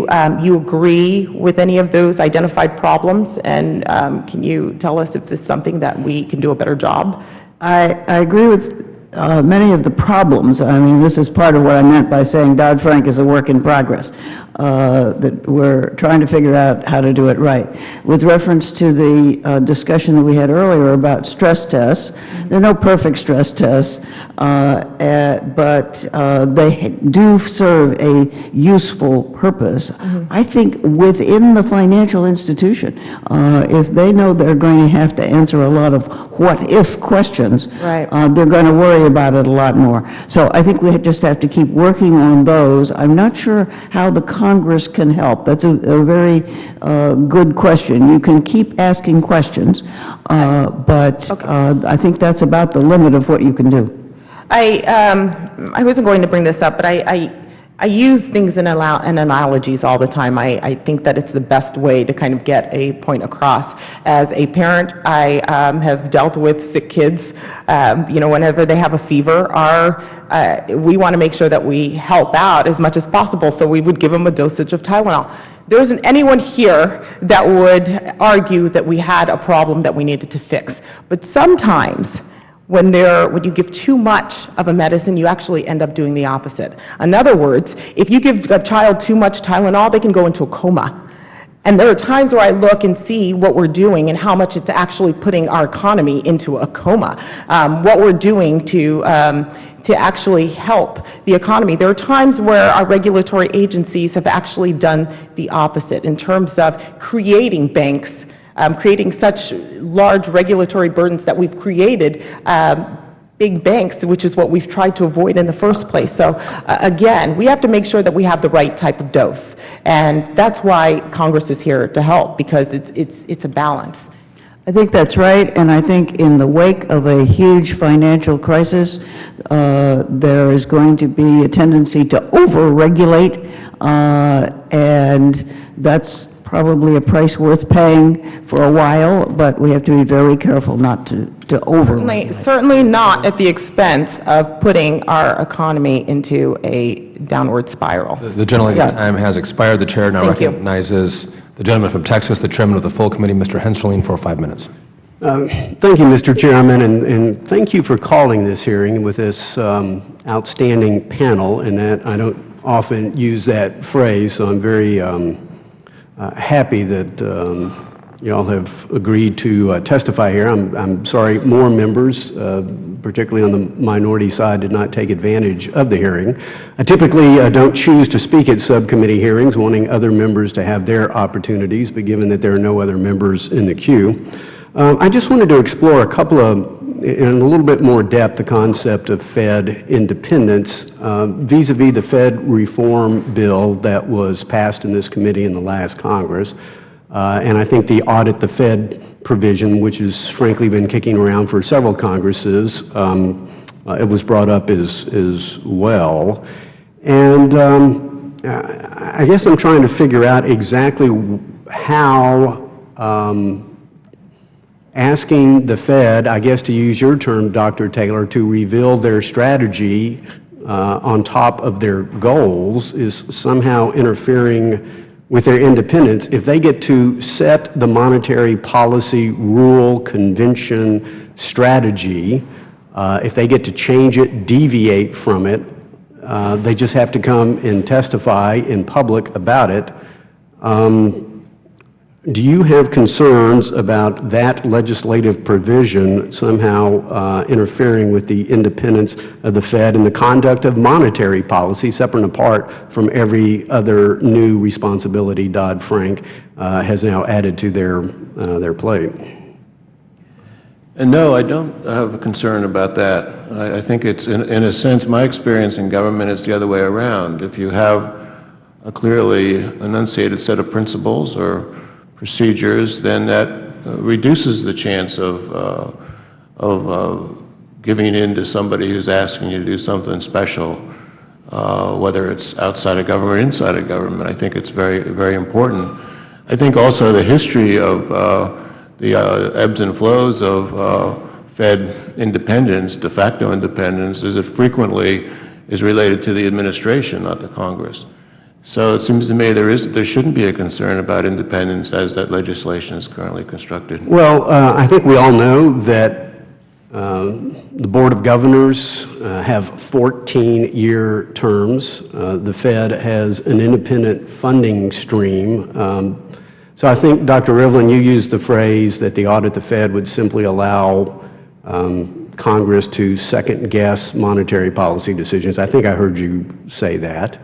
agree with any of those identified problems? And can you tell us if this is something that we can do a better job? I agree with many of the problems. I mean, this is part of what I meant by saying Dodd-Frank is a work in progress, that we're trying to figure out how to do it right. With reference to the discussion that we had earlier about stress tests, there are no perfect stress tests, but they do serve a useful purpose. I think within the financial institution, if they know they're going to have to answer a lot of what-if questions, right, they're going to worry about it a lot more. So I think we just have to keep working on those. I'm not sure how the Congress can help. That's a very good question. You can keep asking questions, but I think that's about the limit of what you can do. I wasn't going to bring this up, but I use things in analogies all the time. I think that it's the best way to kind of get a point across. As a parent, I have dealt with sick kids. Whenever they have a fever, we want to make sure that we help out as much as possible, so we would give them a dosage of Tylenol. There isn't anyone here that would argue that we had a problem that we needed to fix. But sometimes, when you give too much of a medicine, you actually end up doing the opposite. In other words, if you give a child too much Tylenol, they can go into a coma. And there are times where I look and see what we're doing and how much it's actually putting our economy into a coma. What we're doing to actually help the economy. There are times where our regulatory agencies have actually done the opposite in terms of creating banks, creating such large regulatory burdens that we've created big banks, which is what we've tried to avoid in the first place. So again, we have to make sure that we have the right type of dose. And that's why Congress is here to help, because it's a balance. I think that's right, and I think in the wake of a huge financial crisis, there is going to be a tendency to over-regulate, and that's probably a price worth paying for a while, but we have to be very careful not to over-regulate. Certainly not at the expense of putting our economy into a downward spiral. The gentleman's time has expired. The chair now recognizes the gentleman from Texas, the chairman of the full committee, Mr. Henschling, for 5 minutes. Thank you, Mr. Chairman, and thank you for calling this hearing with this outstanding panel, and that I don't often use that phrase, so I'm very happy that you all have agreed to testify here. I'm sorry more members, particularly on the minority side, did not take advantage of the hearing. I typically don't choose to speak at subcommittee hearings, wanting other members to have their opportunities, but given that there are no other members in the queue, I just wanted to explore a couple of, in a little bit more depth, the concept of Fed independence vis-a-vis the Fed reform bill that was passed in this committee in the last Congress. And I think the audit the Fed provision, which has frankly been kicking around for several Congresses, it was brought up as well. And I guess I'm trying to figure out exactly how asking the Fed, I guess to use your term, Dr. Taylor, to reveal their strategy on top of their goals is somehow interfering with their independence. If they get to set the monetary policy rule, convention, strategy. If they get to change it, deviate from it, they just have to come and testify in public about it. Do you have concerns about that legislative provision somehow interfering with the independence of the Fed and the conduct of monetary policy, separate and apart from every other new responsibility Dodd-Frank has now added to their plate? And no, I don't have a concern about that. I think it's, in a sense, my experience in government is the other way around. If you have a clearly enunciated set of principles or procedures, then that reduces the chance of giving in to somebody who's asking you to do something special, whether it's outside of government or inside of government. I think it's very, very important. I think also the history of the ebbs and flows of Fed independence, de facto independence, is it frequently is related to the administration, not the Congress. So it seems to me there shouldn't be a concern about independence as that legislation is currently constructed. Well, I think we all know that the Board of Governors have 14-year terms. The Fed has an independent funding stream. So I think, Dr. Rivlin, you used the phrase that the audit the Fed would simply allow Congress to second-guess monetary policy decisions. I think I heard you say that.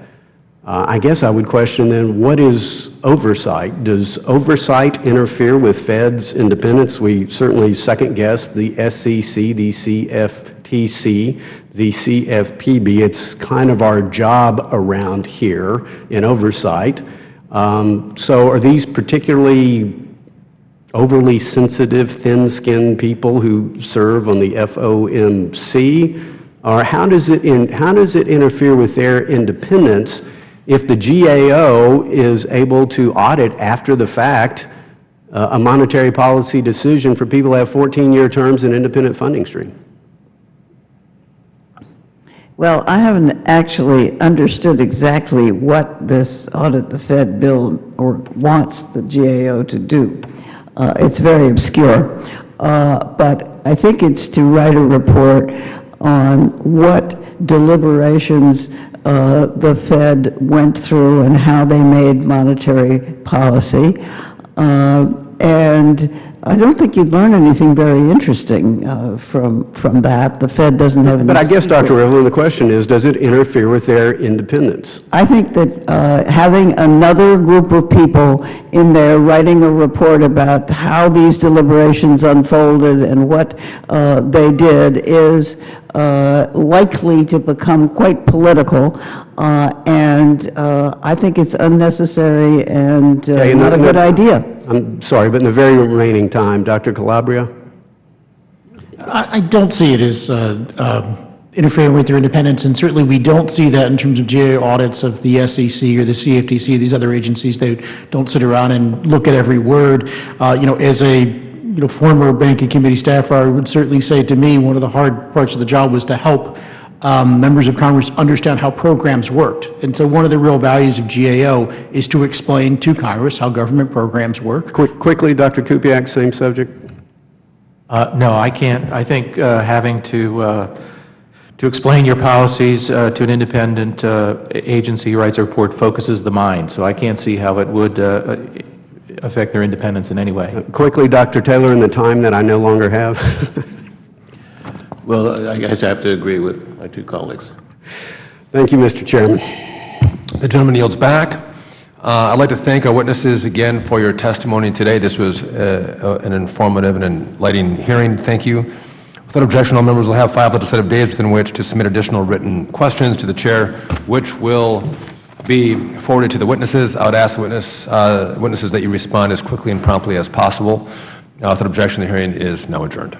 I guess I would question then, what is oversight? Does oversight interfere with Fed's independence? We certainly second-guess the SEC, the CFTC, the CFPB. It's kind of our job around here in oversight. So are these particularly overly sensitive, thin-skinned people who serve on the FOMC? Or how does it interfere with their independence if the GAO is able to audit after the fact a monetary policy decision for people who have 14-year terms and independent funding stream? Well, I haven't actually understood exactly what this audit the Fed bill or wants the GAO to do. It's very obscure. But I think it's to write a report on what deliberations the Fed went through and how they made monetary policy. And I don't think you'd learn anything very interesting from that. The Fed doesn't have any. But I guess, Dr. Rivlin, the question is, does it interfere with their independence? I think that having another group of people in there writing a report about how these deliberations unfolded and what they did is likely to become quite political, and I think it's unnecessary and not a good idea. I'm sorry, but in the very remaining time, Dr. Calabria? I don't see it as interfering with their independence, and certainly we don't see that in terms of GAO audits of the SEC or the CFTC, these other agencies. They don't sit around and look at every word. As a former banking committee staffer, I would certainly say to me one of the hard parts of the job was to help members of Congress understand how programs worked. And so one of the real values of GAO is to explain to Congress how government programs work. Quickly, Dr. Kupiak, same subject. No, I can't. I think having to explain your policies to an independent agency who writes a report focuses the mind. So I can't see how it would affect their independence in any way. Quickly, Dr. Taylor, in the time that I no longer have. Well, I guess I have to agree with my two colleagues. Thank you, Mr. Chairman. The gentleman yields back. I'd like to thank our witnesses again for your testimony today. This was an informative and enlightening hearing. Thank you. Without objection, all members will have 5 legislative days within which to submit additional written questions to the chair, which will be forwarded to the witnesses. I would ask the witnesses that you respond as quickly and promptly as possible. Without objection, the hearing is now adjourned.